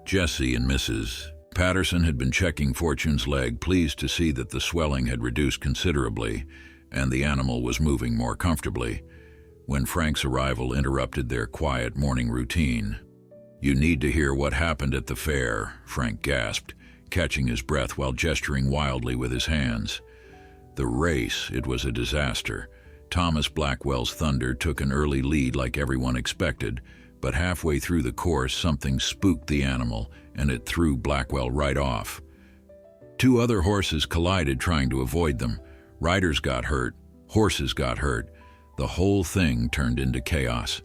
Jesse and Mrs. Patterson had been checking Fortune's leg, pleased to see that the swelling had reduced considerably and the animal was moving more comfortably, when Frank's arrival interrupted their quiet morning routine. "You need to hear what happened at the fair," Frank gasped, catching his breath while gesturing wildly with his hands. The race, it was a disaster. Thomas Blackwell's Thunder took an early lead like everyone expected, but halfway through the course something spooked the animal and it threw Blackwell right off. Two other horses collided trying to avoid them. Riders got hurt, horses got hurt. The whole thing turned into chaos.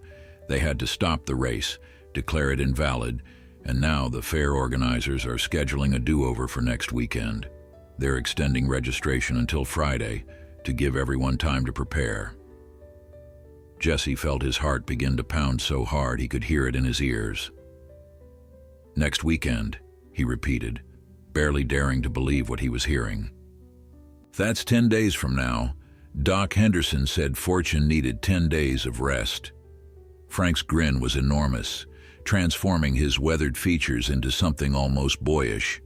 They had to stop the race, declare it invalid, and now the fair organizers are scheduling a do-over for next weekend. They're extending registration until Friday to give everyone time to prepare. Jesse felt his heart begin to pound so hard he could hear it in his ears. "Next weekend," he repeated, barely daring to believe what he was hearing. "That's 10 days from now." Doc Henderson said Fortune needed 10 days of rest. Frank's grin was enormous, transforming his weathered features into something almost boyish.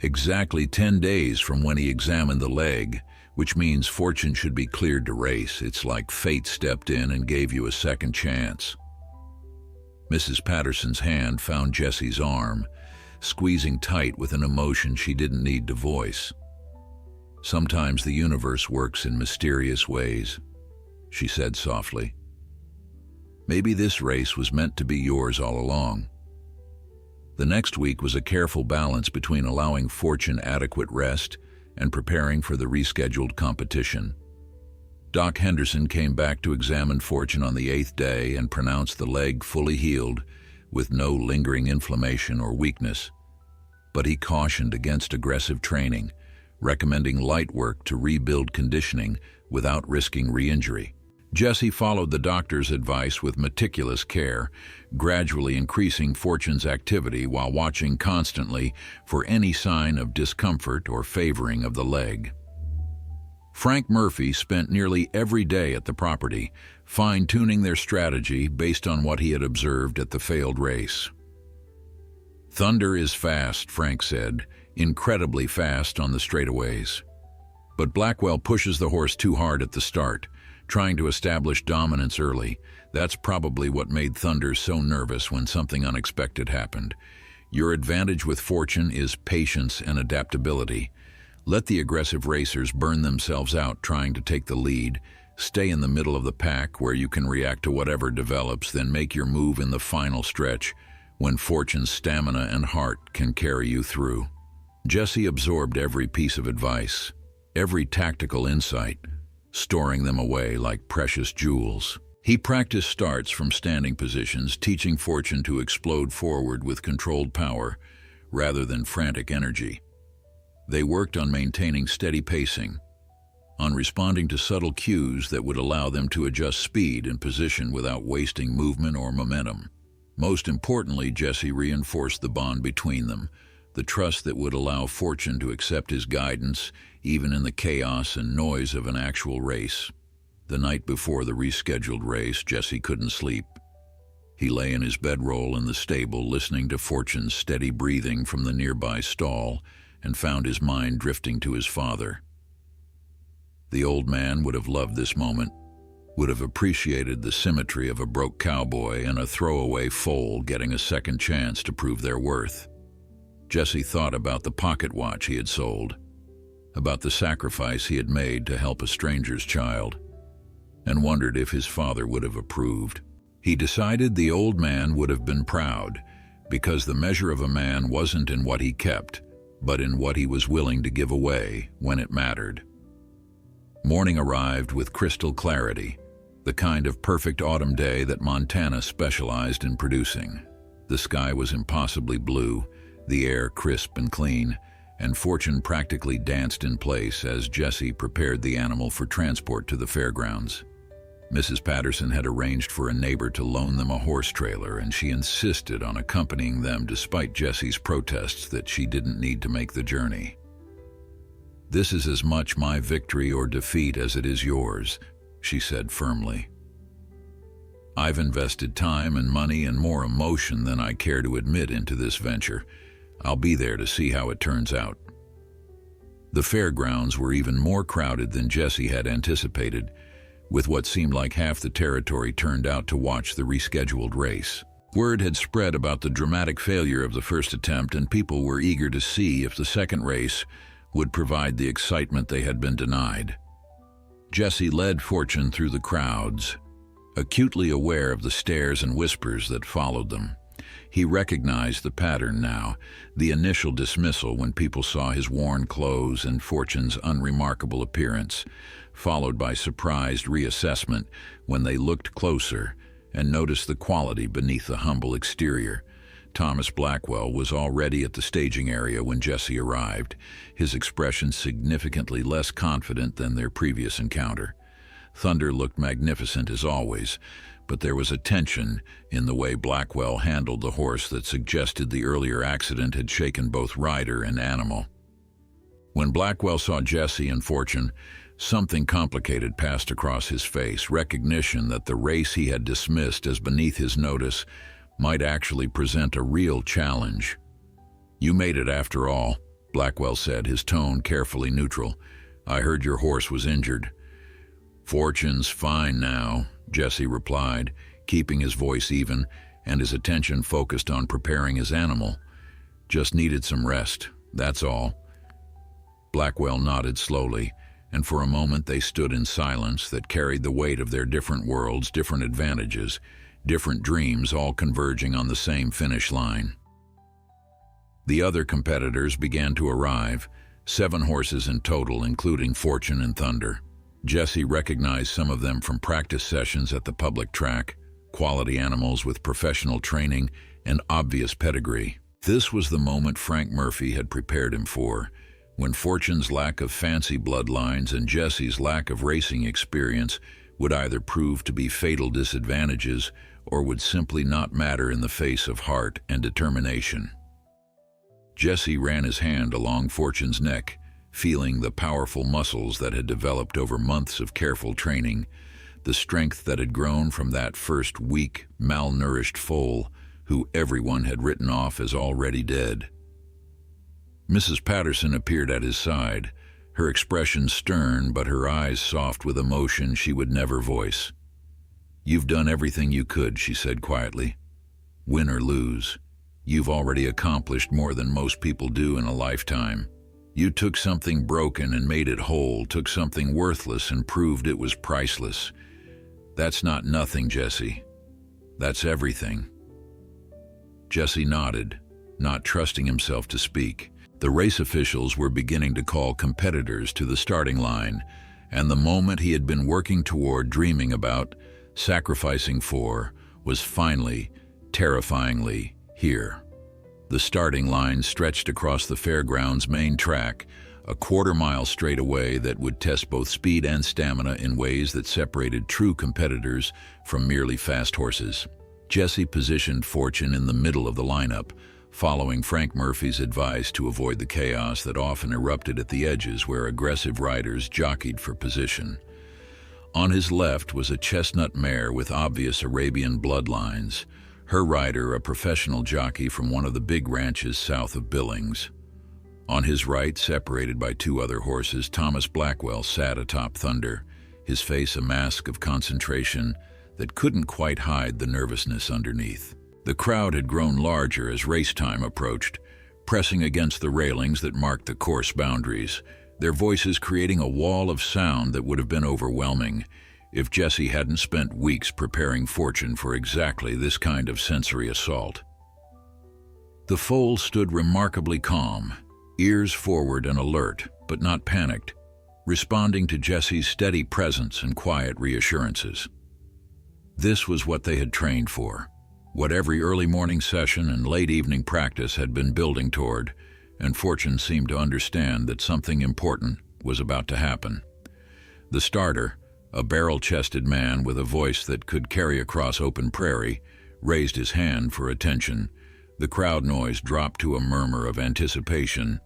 Exactly 10 days from when he examined the leg, which means Fortune should be cleared to race. It's like fate stepped in and gave you a second chance. Mrs. Patterson's hand found Jesse's arm, squeezing tight with an emotion she didn't need to voice. "Sometimes the universe works in mysterious ways," she said softly. "Maybe this race was meant to be yours all along." The next week was a careful balance between allowing Fortune adequate rest and preparing for the rescheduled competition. Doc Henderson came back to examine Fortune on the 8th day and pronounced the leg fully healed, with no lingering inflammation or weakness. But he cautioned against aggressive training, recommending light work to rebuild conditioning without risking re-injury. Jesse followed the doctor's advice with meticulous care, gradually increasing Fortune's activity while watching constantly for any sign of discomfort or favoring of the leg. Frank Murphy spent nearly every day at the property, fine-tuning their strategy based on what he had observed at the failed race. "Thunder is fast," Frank said, "incredibly fast on the straightaways. But Blackwell pushes the horse too hard at the start, trying to establish dominance early. That's probably what made Thunder so nervous when something unexpected happened. Your advantage with Fortune is patience and adaptability. Let the aggressive racers burn themselves out trying to take the lead. Stay in the middle of the pack where you can react to whatever develops, then make your move in the final stretch when Fortune's stamina and heart can carry you through." Jesse absorbed every piece of advice, every tactical insight, storing them away like precious jewels. He practiced starts from standing positions, teaching Fortune to explode forward with controlled power rather than frantic energy. They worked on maintaining steady pacing, on responding to subtle cues that would allow them to adjust speed and position without wasting movement or momentum. Most importantly, Jesse reinforced the bond between them, the trust that would allow Fortune to accept his guidance even in the chaos and noise of an actual race. The night before the rescheduled race, Jesse couldn't sleep. He lay in his bedroll in the stable, listening to Fortune's steady breathing from the nearby stall, and found his mind drifting to his father. The old man would have loved this moment, would have appreciated the symmetry of a broke Cowboy and a throwaway Foal getting a second chance to prove their worth. Jesse thought about the pocket watch he had sold, about the sacrifice he had made to help a stranger's child, and wondered if his father would have approved. He decided the old man would have been proud, because the measure of a man wasn't in what he kept, but in what he was willing to give away when it mattered. Morning arrived with crystal clarity. the kind of perfect autumn day that Montana specialized in producing. The sky was impossibly blue, the air crisp and clean, and Fortune practically danced in place as Jesse prepared the animal for transport to the fairgrounds. Mrs. Patterson had arranged for a neighbor to loan them a horse trailer, and she insisted on accompanying them despite Jesse's protests that she didn't need to make the journey. "This is as much my victory or defeat as it is yours," she said firmly. "I've invested time and money and more emotion than I care to admit into this venture. I'll be there to see how it turns out." The fairgrounds were even more crowded than Jesse had anticipated, with what seemed like half the territory turned out to watch the rescheduled race. Word had spread about the dramatic failure of the first attempt, and people were eager to see if the second race would provide the excitement they had been denied. Jesse led Fortune through the crowds, acutely aware of the stares and whispers that followed them. He recognized the pattern now, the initial dismissal when people saw his worn clothes and Fortune's unremarkable appearance, followed by surprised reassessment when they looked closer and noticed the quality beneath the humble exterior. Thomas Blackwell was already at the staging area when Jesse arrived, his expression significantly less confident than their previous encounter. Thunder looked magnificent as always, but there was a tension in the way Blackwell handled the horse that suggested the earlier accident had shaken both rider and animal. When Blackwell saw Jesse and Fortune, something complicated passed across his face, recognition that the race he had dismissed as beneath his notice might actually present a real challenge. "You made it after all," Blackwell said, his tone carefully neutral. "I heard your horse was injured." "Fortune's fine now," Jesse replied, keeping his voice even and his attention focused on preparing his animal. "Just needed some rest, that's all." Blackwell nodded slowly, and for a moment they stood in silence that carried the weight of their different worlds, different advantages, different dreams, all converging on the same finish line. The other competitors began to arrive, 7 horses in total, including Fortune and Thunder. Jesse recognized some of them from practice sessions at the public track, quality animals with professional training and obvious pedigree. This was the moment Frank Murphy had prepared him for, when Fortune's lack of fancy bloodlines and Jesse's lack of racing experience would either prove to be fatal disadvantages or would simply not matter in the face of heart and determination. Jesse ran his hand along Fortune's neck, feeling the powerful muscles that had developed over months of careful training, the strength that had grown from that first weak, malnourished foal who everyone had written off as already dead. Mrs. Patterson appeared at his side, her expression stern but her eyes soft with emotion she would never voice. "You've done everything you could," she said quietly. "Win or lose, you've already accomplished more than most people do in a lifetime. You took something broken and made it whole, took something worthless and proved it was priceless. That's not nothing, Jesse. That's everything." Jesse nodded, not trusting himself to speak. The race officials were beginning to call competitors to the starting line, and the moment he had been working toward, dreaming about, sacrificing for, was finally, terrifyingly, here. The starting line stretched across the fairground's main track, a quarter-mile straightaway that would test both speed and stamina in ways that separated true competitors from merely fast horses. Jesse positioned Fortune in the middle of the lineup, following Frank Murphy's advice to avoid the chaos that often erupted at the edges where aggressive riders jockeyed for position. On his left was a chestnut mare with obvious Arabian bloodlines, her rider a professional jockey from one of the big ranches south of Billings. On his right, separated by 2 other horses, Thomas Blackwell sat atop Thunder, his face a mask of concentration that couldn't quite hide the nervousness underneath. The crowd had grown larger as race time approached, pressing against the railings that marked the course boundaries, their voices creating a wall of sound that would have been overwhelming if Jesse hadn't spent weeks preparing Fortune for exactly this kind of sensory assault. The foal stood remarkably calm, ears forward and alert, but not panicked, responding to Jesse's steady presence and quiet reassurances. This was what they had trained for, what every early morning session and late evening practice had been building toward, and Fortune seemed to understand that something important was about to happen. The starter, a barrel-chested man with a voice that could carry across open prairie, raised his hand for attention. The crowd noise dropped to a murmur of anticipation.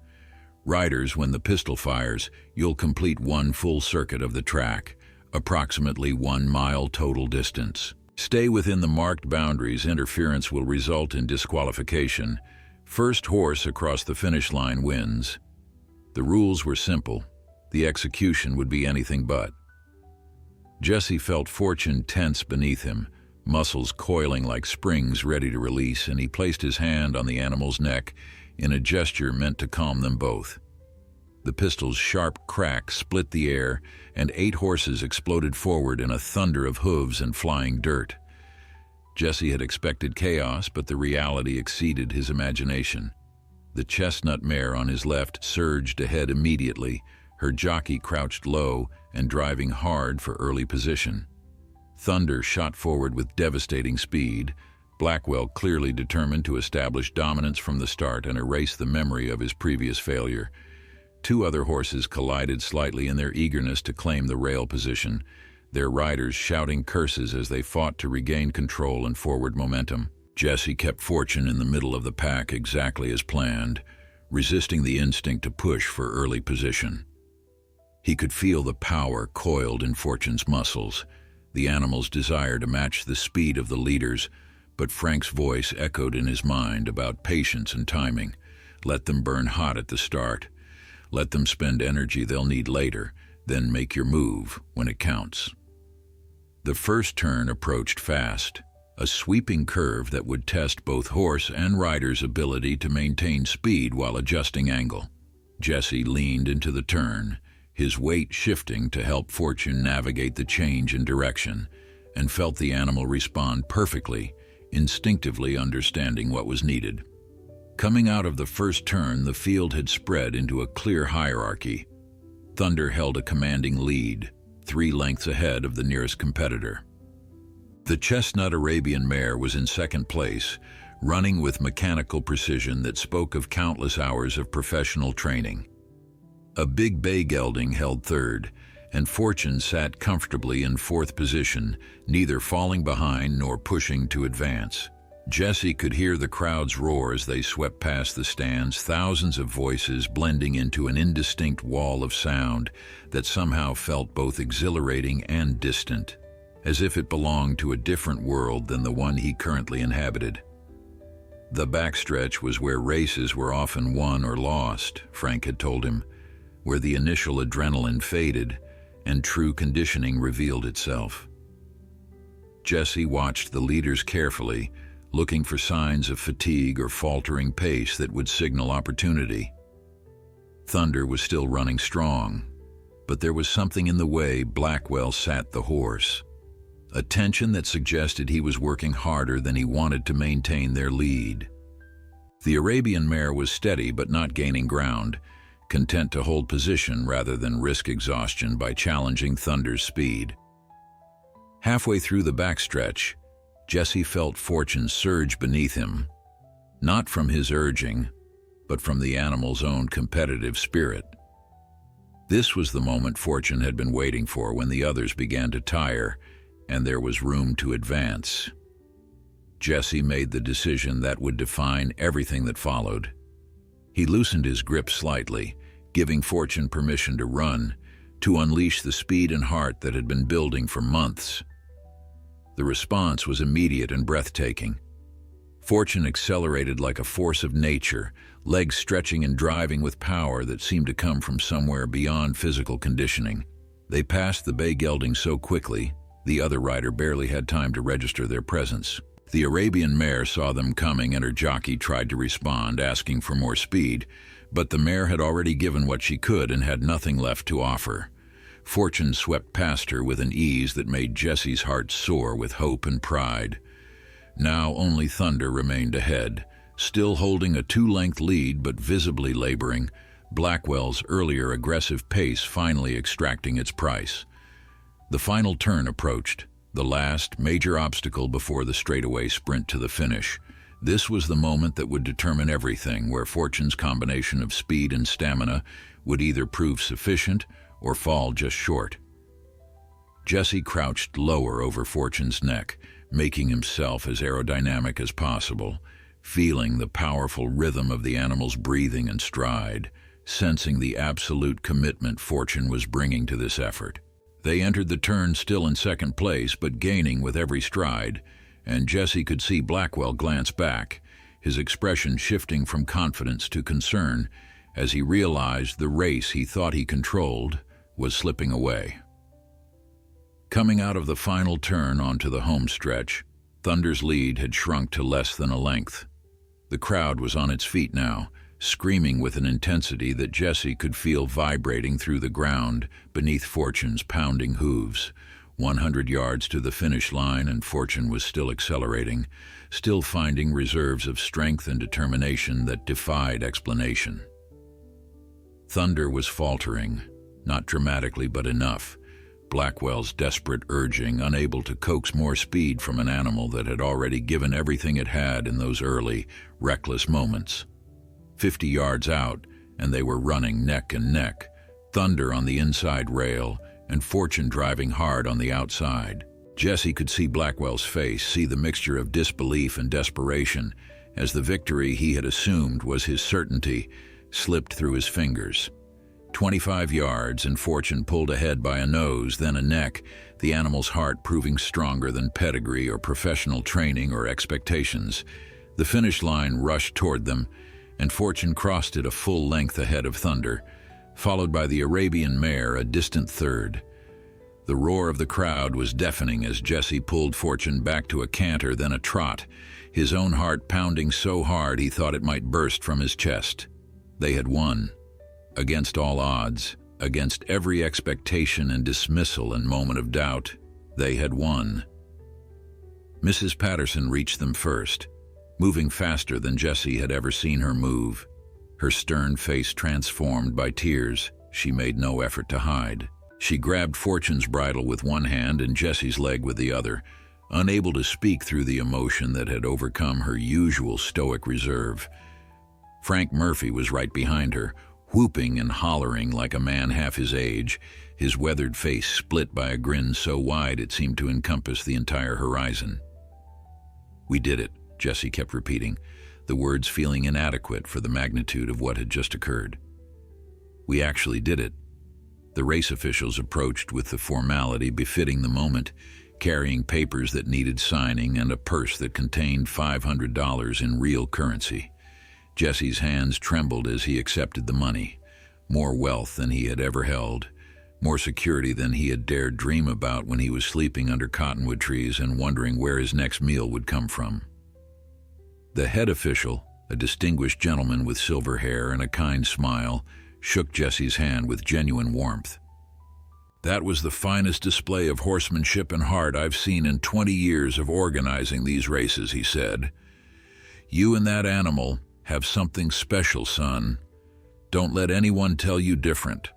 Riders, when the pistol fires, you'll complete one full circuit of the track, approximately 1 mile total distance. Stay within the marked boundaries. Interference will result in disqualification. First horse across the finish line wins. The rules were simple. The execution would be anything but. Jesse felt Fortune tense beneath him, muscles coiling like springs ready to release, and he placed his hand on the animal's neck in a gesture meant to calm them both. The pistol's sharp crack split the air, and 8 horses exploded forward in a thunder of hooves and flying dirt. Jesse had expected chaos, but the reality exceeded his imagination. The chestnut mare on his left surged ahead immediately, her jockey crouched low and driving hard for early position. Thunder shot forward with devastating speed, Blackwell clearly determined to establish dominance from the start and erase the memory of his previous failure. 2 other horses collided slightly in their eagerness to claim the rail position, their riders shouting curses as they fought to regain control and forward momentum. Jesse kept Fortune in the middle of the pack exactly as planned, resisting the instinct to push for early position. He could feel the power coiled in Fortune's muscles, the animal's desire to match the speed of the leaders, but Frank's voice echoed in his mind about patience and timing. Let them burn hot at the start. Let them spend energy they'll need later, then make your move when it counts. The first turn approached fast, a sweeping curve that would test both horse and rider's ability to maintain speed while adjusting angle. Jesse leaned into the turn, his weight shifting to help Fortune navigate the change in direction, and felt the animal respond perfectly, instinctively understanding what was needed. Coming out of the first turn, the field had spread into a clear hierarchy. Thunder held a commanding lead, 3 lengths ahead of the nearest competitor. The chestnut Arabian mare was in second place, running with mechanical precision that spoke of countless hours of professional training. A big bay gelding held third, and Fortune sat comfortably in 4th position, neither falling behind nor pushing to advance. Jesse could hear the crowd's roar as they swept past the stands, thousands of voices blending into an indistinct wall of sound that somehow felt both exhilarating and distant, as if it belonged to a different world than the one he currently inhabited. The backstretch was where races were often won or lost, Frank had told him, where the initial adrenaline faded and true conditioning revealed itself. Jesse watched the leaders carefully, looking for signs of fatigue or faltering pace that would signal opportunity. Thunder was still running strong, but there was something in the way Blackwell sat the horse, a tension that suggested he was working harder than he wanted to maintain their lead. The Arabian mare was steady but not gaining ground, content to hold position rather than risk exhaustion by challenging Thunder's speed. Halfway through the backstretch, Jesse felt Fortune surge beneath him, not from his urging, but from the animal's own competitive spirit. This was the moment Fortune had been waiting for, when the others began to tire and there was room to advance. Jesse made the decision that would define everything that followed. He loosened his grip slightly, giving Fortune permission to run, to unleash the speed and heart that had been building for months. The response was immediate and breathtaking. Fortune accelerated like a force of nature, legs stretching and driving with power that seemed to come from somewhere beyond physical conditioning. They passed the bay gelding so quickly, the other rider barely had time to register their presence. The Arabian mare saw them coming and her jockey tried to respond, asking for more speed, but the mare had already given what she could and had nothing left to offer. Fortune swept past her with an ease that made Jesse's heart soar with hope and pride. Now only Thunder remained ahead, still holding a 2-length lead but visibly laboring, Blackwell's earlier aggressive pace finally extracting its price. The final turn approached, the last major obstacle before the straightaway sprint to the finish. This was the moment that would determine everything, where Fortune's combination of speed and stamina would either prove sufficient or fall just short. Jesse crouched lower over Fortune's neck, making himself as aerodynamic as possible, feeling the powerful rhythm of the animal's breathing and stride, sensing the absolute commitment Fortune was bringing to this effort. They entered the turn still in second place, but gaining with every stride, and Jesse could see Blackwell glance back, his expression shifting from confidence to concern as he realized the race he thought he controlled was slipping away. Coming out of the final turn onto the home stretch, Thunder's lead had shrunk to less than a length. The crowd was on its feet now, screaming with an intensity that Jesse could feel vibrating through the ground beneath Fortune's pounding hooves. 100 yards to the finish line, and Fortune was still accelerating, still finding reserves of strength and determination that defied explanation. Thunder was faltering, not dramatically but enough. Blackwell's desperate urging, unable to coax more speed from an animal that had already given everything it had in those early, reckless moments. 50 yards out, and they were running neck and neck, Thunder on the inside rail, and Fortune driving hard on the outside. Jesse could see Blackwell's face, see the mixture of disbelief and desperation, as the victory he had assumed was his certainty slipped through his fingers. 25 yards, and Fortune pulled ahead by a nose, then a neck, the animal's heart proving stronger than pedigree or professional training or expectations. The finish line rushed toward them, and Fortune crossed it a full length ahead of Thunder, followed by the Arabian mare a distant third. The roar of the crowd was deafening as Jesse pulled Fortune back to a canter, then a trot, his own heart pounding so hard he thought it might burst from his chest. They had won. Against all odds, against every expectation and dismissal and moment of doubt, they had won. Mrs. Patterson reached them first, moving faster than Jesse had ever seen her move. Her stern face transformed by tears she made no effort to hide. She grabbed Fortune's bridle with one hand and Jesse's leg with the other, unable to speak through the emotion that had overcome her usual stoic reserve. Frank Murphy was right behind her, whooping and hollering like a man half his age, his weathered face split by a grin so wide it seemed to encompass the entire horizon. "We did it," Jesse kept repeating, the words feeling inadequate for the magnitude of what had just occurred. "We actually did it." The race officials approached with the formality befitting the moment, carrying papers that needed signing and a purse that contained $500 in real currency. Jesse's hands trembled as he accepted the money. More wealth than he had ever held, more security than he had dared dream about when he was sleeping under cottonwood trees and wondering where his next meal would come from. The head official, a distinguished gentleman with silver hair and a kind smile, shook Jesse's hand with genuine warmth. "That was the finest display of horsemanship and heart I've seen in 20 years of organizing these races," he said. "You and that animal have something special, son. Don't let anyone tell you different."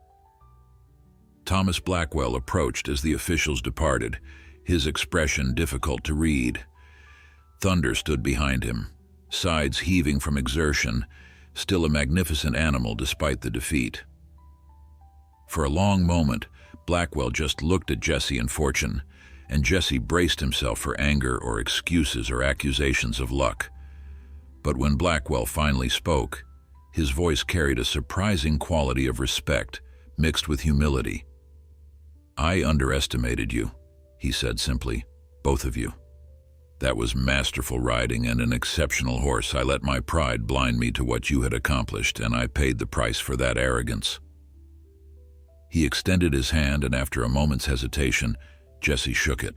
Thomas Blackwell approached as the officials departed, his expression difficult to read. Thunder stood behind him, sides heaving from exertion, still a magnificent animal despite the defeat. For a long moment, Blackwell just looked at Jesse and Fortune, and Jesse braced himself for anger or excuses or accusations of luck. But when Blackwell finally spoke, his voice carried a surprising quality of respect mixed with humility. "I underestimated you," he said simply, "both of you. That was masterful riding and an exceptional horse. I let my pride blind me to what you had accomplished, and I paid the price for that arrogance." He extended his hand, and after a moment's hesitation, Jesse shook it.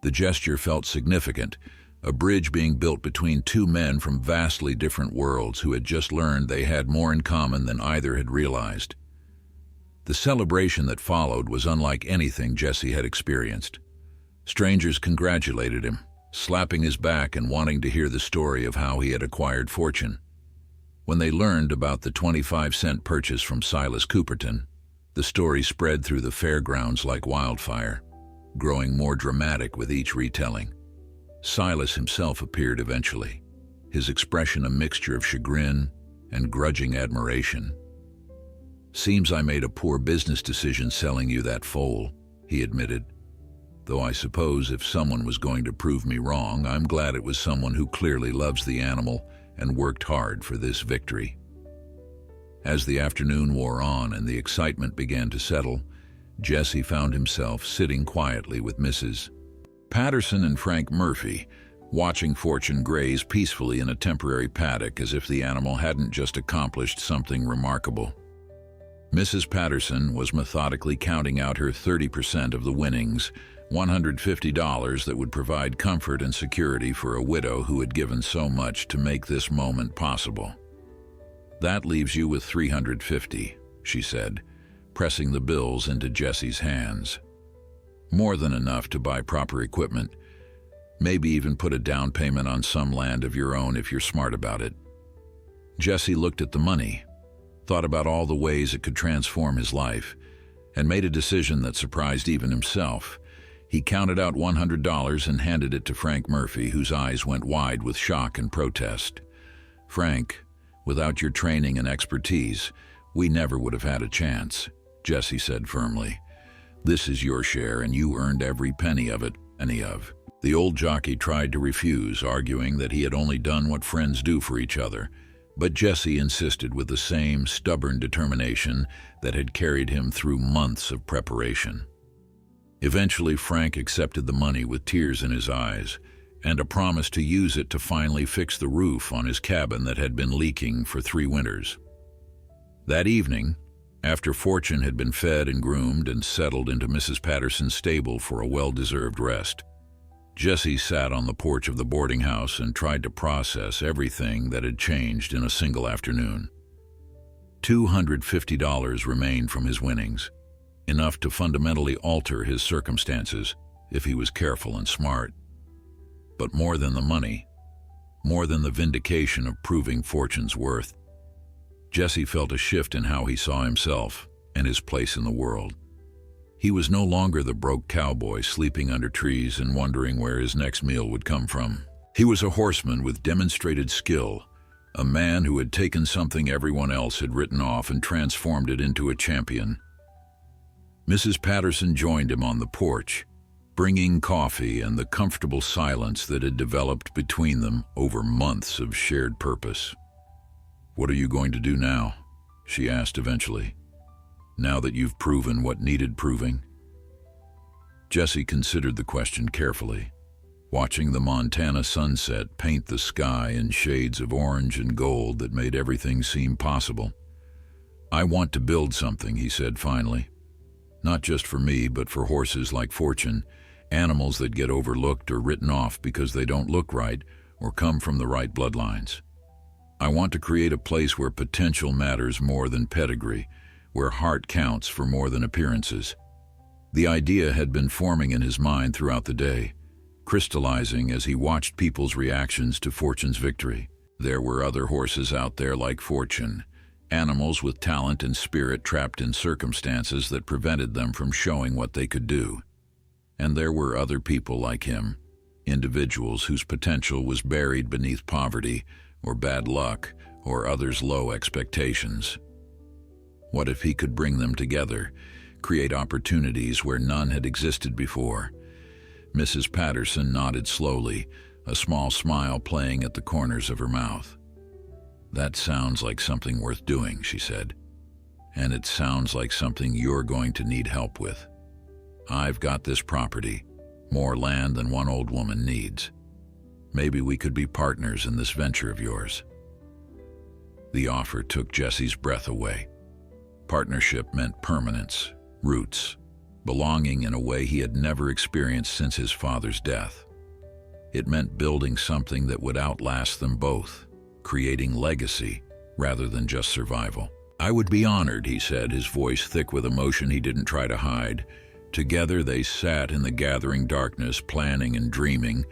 The gesture felt significant, a bridge being built between two men from vastly different worlds who had just learned they had more in common than either had realized. The celebration that followed was unlike anything Jesse had experienced. Strangers congratulated him, slapping his back and wanting to hear the story of how he had acquired Fortune. When they learned about the 25-cent purchase from Silas Cooperton, the story spread through the fairgrounds like wildfire. growing more dramatic with each retelling. Silas himself appeared eventually, his expression a mixture of chagrin and grudging admiration. "Seems I made a poor business decision selling you that foal," he admitted. "Though I suppose if someone was going to prove me wrong, I'm glad it was someone who clearly loves the animal and worked hard for this victory." As the afternoon wore on and the excitement began to settle, Jesse found himself sitting quietly with Mrs. Patterson and Frank Murphy, watching Fortune graze peacefully in a temporary paddock as if the animal hadn't just accomplished something remarkable. Mrs. Patterson was methodically counting out her 30% of the winnings, $150 that would provide comfort and security for a widow who had given so much to make this moment possible. "That leaves you with $350, she said, pressing the bills into Jesse's hands. "More than enough to buy proper equipment, maybe even put a down payment on some land of your own if you're smart about it." Jesse looked at the money, thought about all the ways it could transform his life, and made a decision that surprised even himself. He counted out $100 and handed it to Frank Murphy, whose eyes went wide with shock and protest. "Frank, without your training and expertise, we never would have had a chance," Jesse said firmly. "This is your share and you earned every penny of it, any of." The old jockey tried to refuse, arguing that he had only done what friends do for each other, but Jesse insisted with the same stubborn determination that had carried him through months of preparation. Eventually, Frank accepted the money with tears in his eyes and a promise to use it to finally fix the roof on his cabin that had been leaking for 3 winters. That evening, after Fortune had been fed and groomed and settled into Mrs. Patterson's stable for a well-deserved rest, Jesse sat on the porch of the boarding house and tried to process everything that had changed in a single afternoon. $250 remained from his winnings, enough to fundamentally alter his circumstances if he was careful and smart. But more than the money, more than the vindication of proving Fortune's worth, Jesse felt a shift in how he saw himself and his place in the world. He was no longer the broke cowboy sleeping under trees and wondering where his next meal would come from. He was a horseman with demonstrated skill, a man who had taken something everyone else had written off and transformed it into a champion. Mrs. Patterson joined him on the porch, bringing coffee and the comfortable silence that had developed between them over months of shared purpose. "What are you going to do now?" she asked eventually. "Now that you've proven what needed proving?" Jesse considered the question carefully, watching the Montana sunset paint the sky in shades of orange and gold that made everything seem possible. "I want to build something," he said finally. "Not just for me, but for horses like Fortune, animals that get overlooked or written off because they don't look right or come from the right bloodlines. I want to create a place where potential matters more than pedigree, where heart counts for more than appearances." The idea had been forming in his mind throughout the day, crystallizing as he watched people's reactions to Fortune's victory. There were other horses out there like Fortune, animals with talent and spirit trapped in circumstances that prevented them from showing what they could do. And there were other people like him, individuals whose potential was buried beneath poverty or bad luck or others' low expectations. What if he could bring them together, create opportunities where none had existed before? Mrs. Patterson nodded slowly, a small smile playing at the corners of her mouth. "That sounds like something worth doing," she said. "And it sounds like something you're going to need help with. I've got this property, more land than one old woman needs. Maybe we could be partners in this venture of yours." The offer took Jesse's breath away. Partnership meant permanence, roots, belonging in a way he had never experienced since his father's death. It meant building something that would outlast them both, creating legacy rather than just survival. "I would be honored," he said, his voice thick with emotion he didn't try to hide. Together they sat in the gathering darkness, planning and dreaming,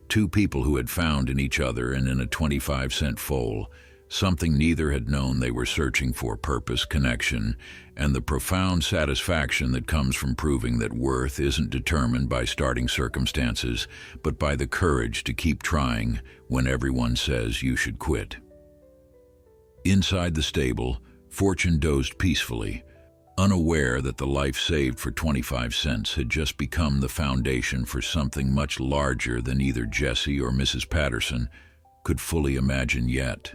two people who had found in each other and in a 25-cent foal something neither had known they were searching for: purpose, connection, and the profound satisfaction that comes from proving that worth isn't determined by starting circumstances, but by the courage to keep trying when everyone says you should quit. Inside the stable, Fortune dozed peacefully, unaware that the life saved for 25 cents had just become the foundation for something much larger than either Jesse or Mrs. Patterson could fully imagine yet.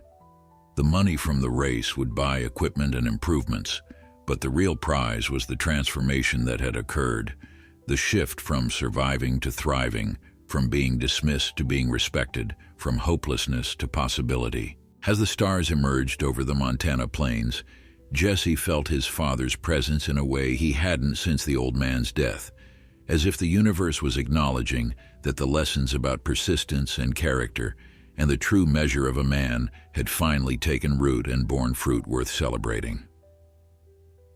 The money from the race would buy equipment and improvements, but the real prize was the transformation that had occurred, the shift from surviving to thriving, from being dismissed to being respected, from hopelessness to possibility. As the stars emerged over the Montana plains, Jesse felt his father's presence in a way he hadn't since the old man's death, as if the universe was acknowledging that the lessons about persistence and character and the true measure of a man had finally taken root and borne fruit worth celebrating.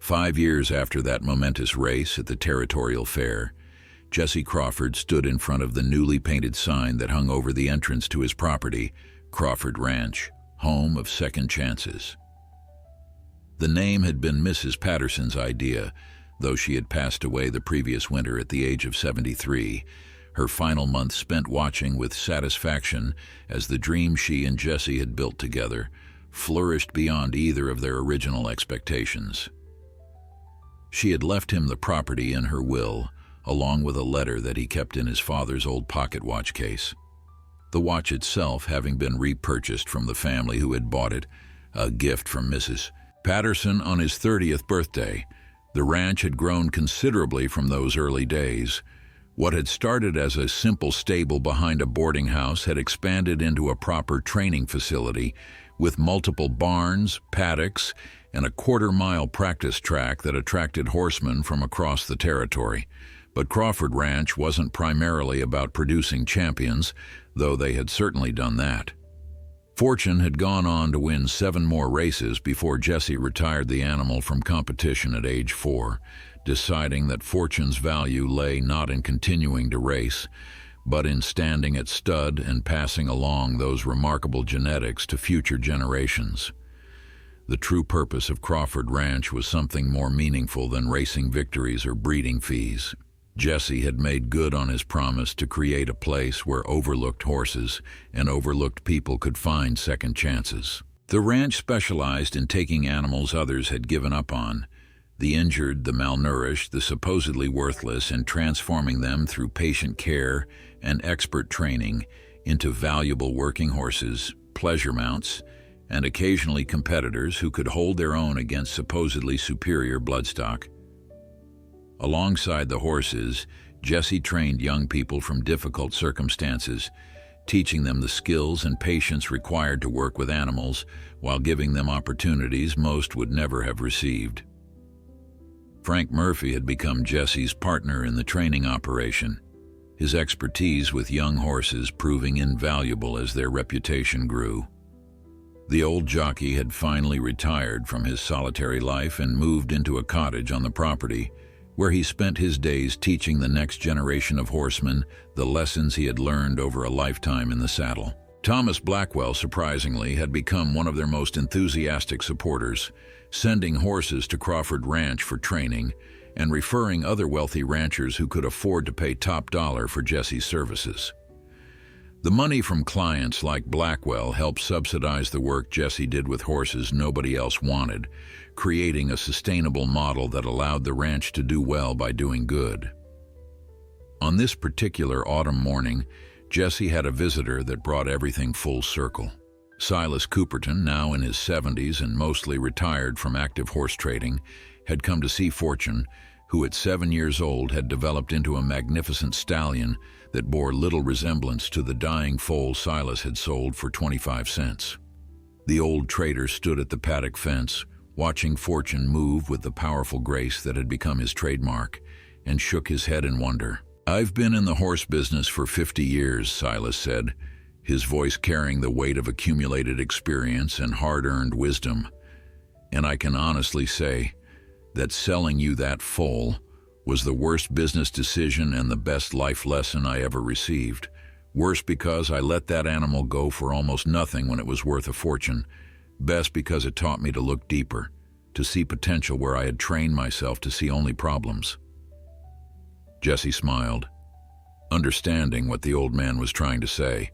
5 years after that momentous race at the Territorial Fair, Jesse Crawford stood in front of the newly painted sign that hung over the entrance to his property, Crawford Ranch, home of second chances. The name had been Mrs. Patterson's idea, though she had passed away the previous winter at the age of 73, her final month spent watching with satisfaction as the dream she and Jesse had built together flourished beyond either of their original expectations. She had left him the property in her will, along with a letter that he kept in his father's old pocket watch case. The watch itself having been repurchased from the family who had bought it, a gift from Mrs. Patterson on his 30th birthday. The ranch had grown considerably from those early days. What had started as a simple stable behind a boarding house had expanded into a proper training facility with multiple barns, paddocks, and a quarter-mile practice track that attracted horsemen from across the territory. But Crawford Ranch wasn't primarily about producing champions, though they had certainly done that. Fortune had gone on to win 7 more races before Jesse retired the animal from competition at age 4, deciding that Fortune's value lay not in continuing to race, but in standing at stud and passing along those remarkable genetics to future generations. The true purpose of Crawford Ranch was something more meaningful than racing victories or breeding fees. Jesse had made good on his promise to create a place where overlooked horses and overlooked people could find second chances. The ranch specialized in taking animals others had given up on, the injured, the malnourished, the supposedly worthless, and transforming them through patient care and expert training into valuable working horses, pleasure mounts, and occasionally competitors who could hold their own against supposedly superior bloodstock. Alongside the horses, Jesse trained young people from difficult circumstances, teaching them the skills and patience required to work with animals while giving them opportunities most would never have received. Frank Murphy had become Jesse's partner in the training operation, his expertise with young horses proving invaluable as their reputation grew. The old jockey had finally retired from his solitary life and moved into a cottage on the property, where he spent his days teaching the next generation of horsemen the lessons he had learned over a lifetime in the saddle. Thomas Blackwell, surprisingly, had become one of their most enthusiastic supporters, sending horses to Crawford Ranch for training and referring other wealthy ranchers who could afford to pay top dollar for Jesse's services. The money from clients like Blackwell helped subsidize the work Jesse did with horses nobody else wanted, creating a sustainable model that allowed the ranch to do well by doing good. On this particular autumn morning, Jesse had a visitor that brought everything full circle. Silas Cooperton, now in his 70s and mostly retired from active horse trading, had come to see Fortune, who at 7 years old had developed into a magnificent stallion that bore little resemblance to the dying foal Silas had sold for 25 cents. The old trader stood at the paddock fence, watching Fortune move with the powerful grace that had become his trademark, and shook his head in wonder. "I've been in the horse business for 50 years, Silas said, his voice carrying the weight of accumulated experience and hard-earned wisdom. "And I can honestly say that selling you that foal was the worst business decision and the best life lesson I ever received. Worse because I let that animal go for almost nothing when it was worth a fortune, Best because it taught me to look deeper, to see potential where I had trained myself to see only problems. Jesse smiled, understanding what the old man was trying to say.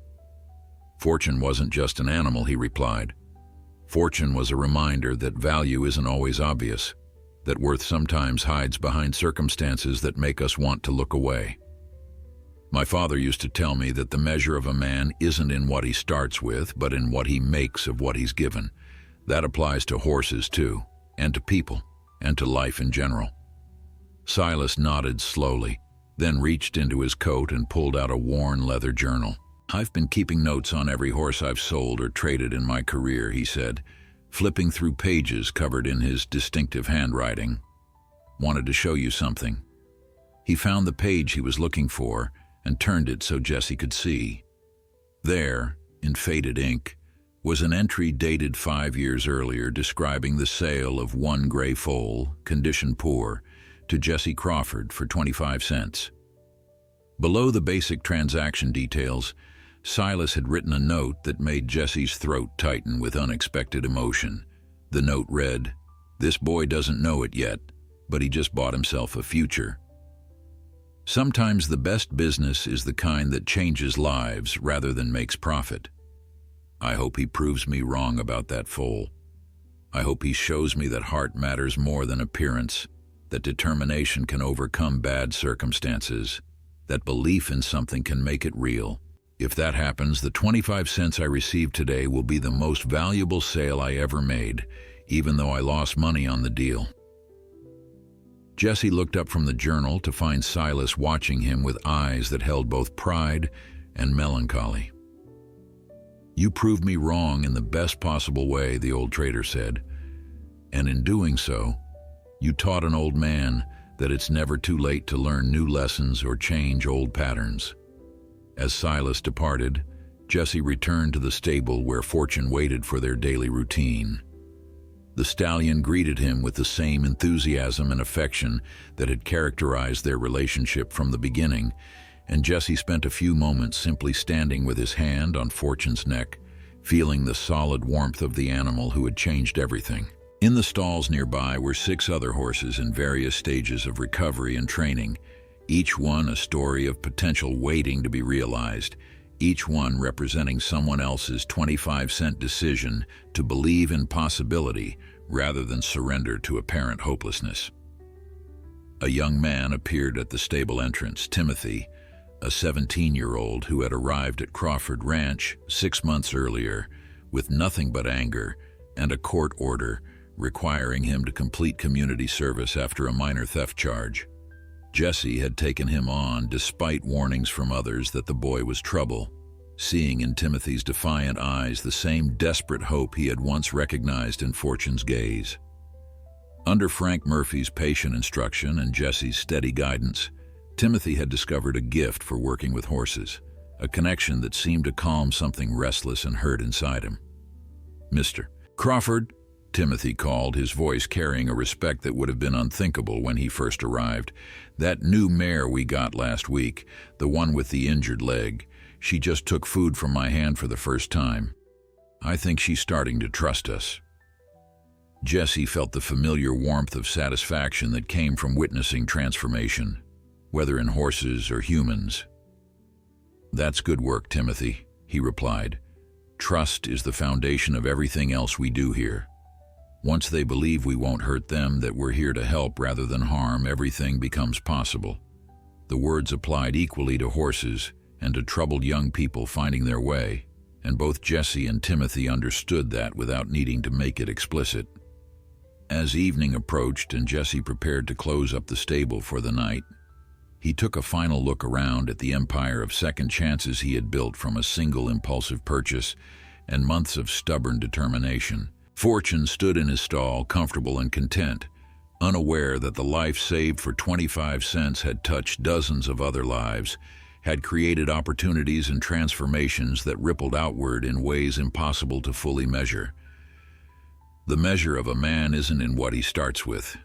Fortune wasn't just an animal, he replied. Fortune was a reminder that value isn't always obvious, that worth sometimes hides behind circumstances that make us want to look away. My father used to tell me that the measure of a man isn't in what he starts with, but in what he makes of what he's given. That applies to horses too, and to people, and to life in general. Silas nodded slowly, then reached into his coat and pulled out a worn leather journal. I've been keeping notes on every horse I've sold or traded in my career, he said, flipping through pages covered in his distinctive handwriting. Wanted to show you something. He found the page he was looking for and turned it so Jesse could see. There, in faded ink, was an entry dated 5 years earlier describing the sale of one gray foal, condition poor, to Jesse Crawford for 25 cents. Below the basic transaction details, Silas had written a note that made Jesse's throat tighten with unexpected emotion. The note read, "This boy doesn't know it yet, but he just bought himself a future." Sometimes the best business is the kind that changes lives rather than makes profit. I hope he proves me wrong about that foal. I hope he shows me that heart matters more than appearance, that determination can overcome bad circumstances, that belief in something can make it real. If that happens, the 25 cents I received today will be the most valuable sale I ever made, even though I lost money on the deal. Jesse looked up from the journal to find Silas watching him with eyes that held both pride and melancholy. "You proved me wrong in the best possible way," the old trader said, "and in doing so, you taught an old man that it's never too late to learn new lessons or change old patterns." As Silas departed, Jesse returned to the stable where Fortune waited for their daily routine. The stallion greeted him with the same enthusiasm and affection that had characterized their relationship from the beginning, and Jesse spent a few moments simply standing with his hand on Fortune's neck, feeling the solid warmth of the animal who had changed everything. In the stalls nearby were 6 other horses in various stages of recovery and training, each one a story of potential waiting to be realized, each one representing someone else's 25-cent decision to believe in possibility rather than surrender to apparent hopelessness. A young man appeared at the stable entrance, Timothy, a 17-year-old who had arrived at Crawford Ranch 6 months earlier with nothing but anger and a court order requiring him to complete community service after a minor theft charge. Jesse had taken him on despite warnings from others that the boy was trouble, seeing in Timothy's defiant eyes the same desperate hope he had once recognized in Fortune's gaze. Under Frank Murphy's patient instruction and Jesse's steady guidance, Timothy had discovered a gift for working with horses, a connection that seemed to calm something restless and hurt inside him. "Mr. Crawford," Timothy called, his voice carrying a respect that would have been unthinkable when he first arrived. "That new mare we got last week, the one with the injured leg, she just took food from my hand for the first time. I think she's starting to trust us." Jesse felt the familiar warmth of satisfaction that came from witnessing transformation, whether in horses or humans. "That's good work, Timothy," he replied. "Trust is the foundation of everything else we do here. Once they believe we won't hurt them, that we're here to help rather than harm, everything becomes possible." The words applied equally to horses and to troubled young people finding their way, and both Jesse and Timothy understood that without needing to make it explicit. As evening approached and Jesse prepared to close up the stable for the night, he took a final look around at the empire of second chances he had built from a single impulsive purchase and months of stubborn determination. Fortune stood in his stall, comfortable and content, unaware that the life saved for 25 cents had touched dozens of other lives, had created opportunities and transformations that rippled outward in ways impossible to fully measure. "The measure of a man isn't in what he starts with,"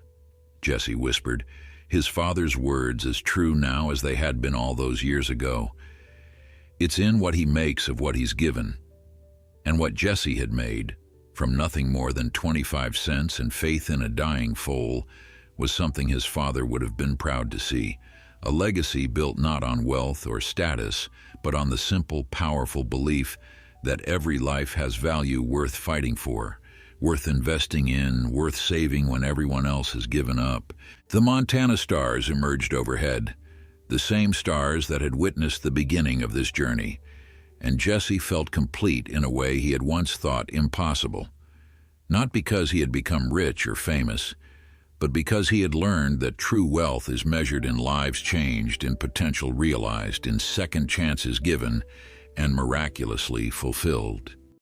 Jesse whispered, his father's words as true now as they had been all those years ago. "It's in what he makes of what he's given." And what Jesse had made, from nothing more than 25 cents and faith in a dying foal, was something his father would have been proud to see. A legacy built not on wealth or status, but on the simple, powerful belief that every life has value worth fighting for, worth investing in, worth saving when everyone else has given up. The Montana stars emerged overhead, the same stars that had witnessed the beginning of this journey, and Jesse felt complete in a way he had once thought impossible. Not because he had become rich or famous, but because he had learned that true wealth is measured in lives changed, in potential realized, in second chances given, and miraculously fulfilled.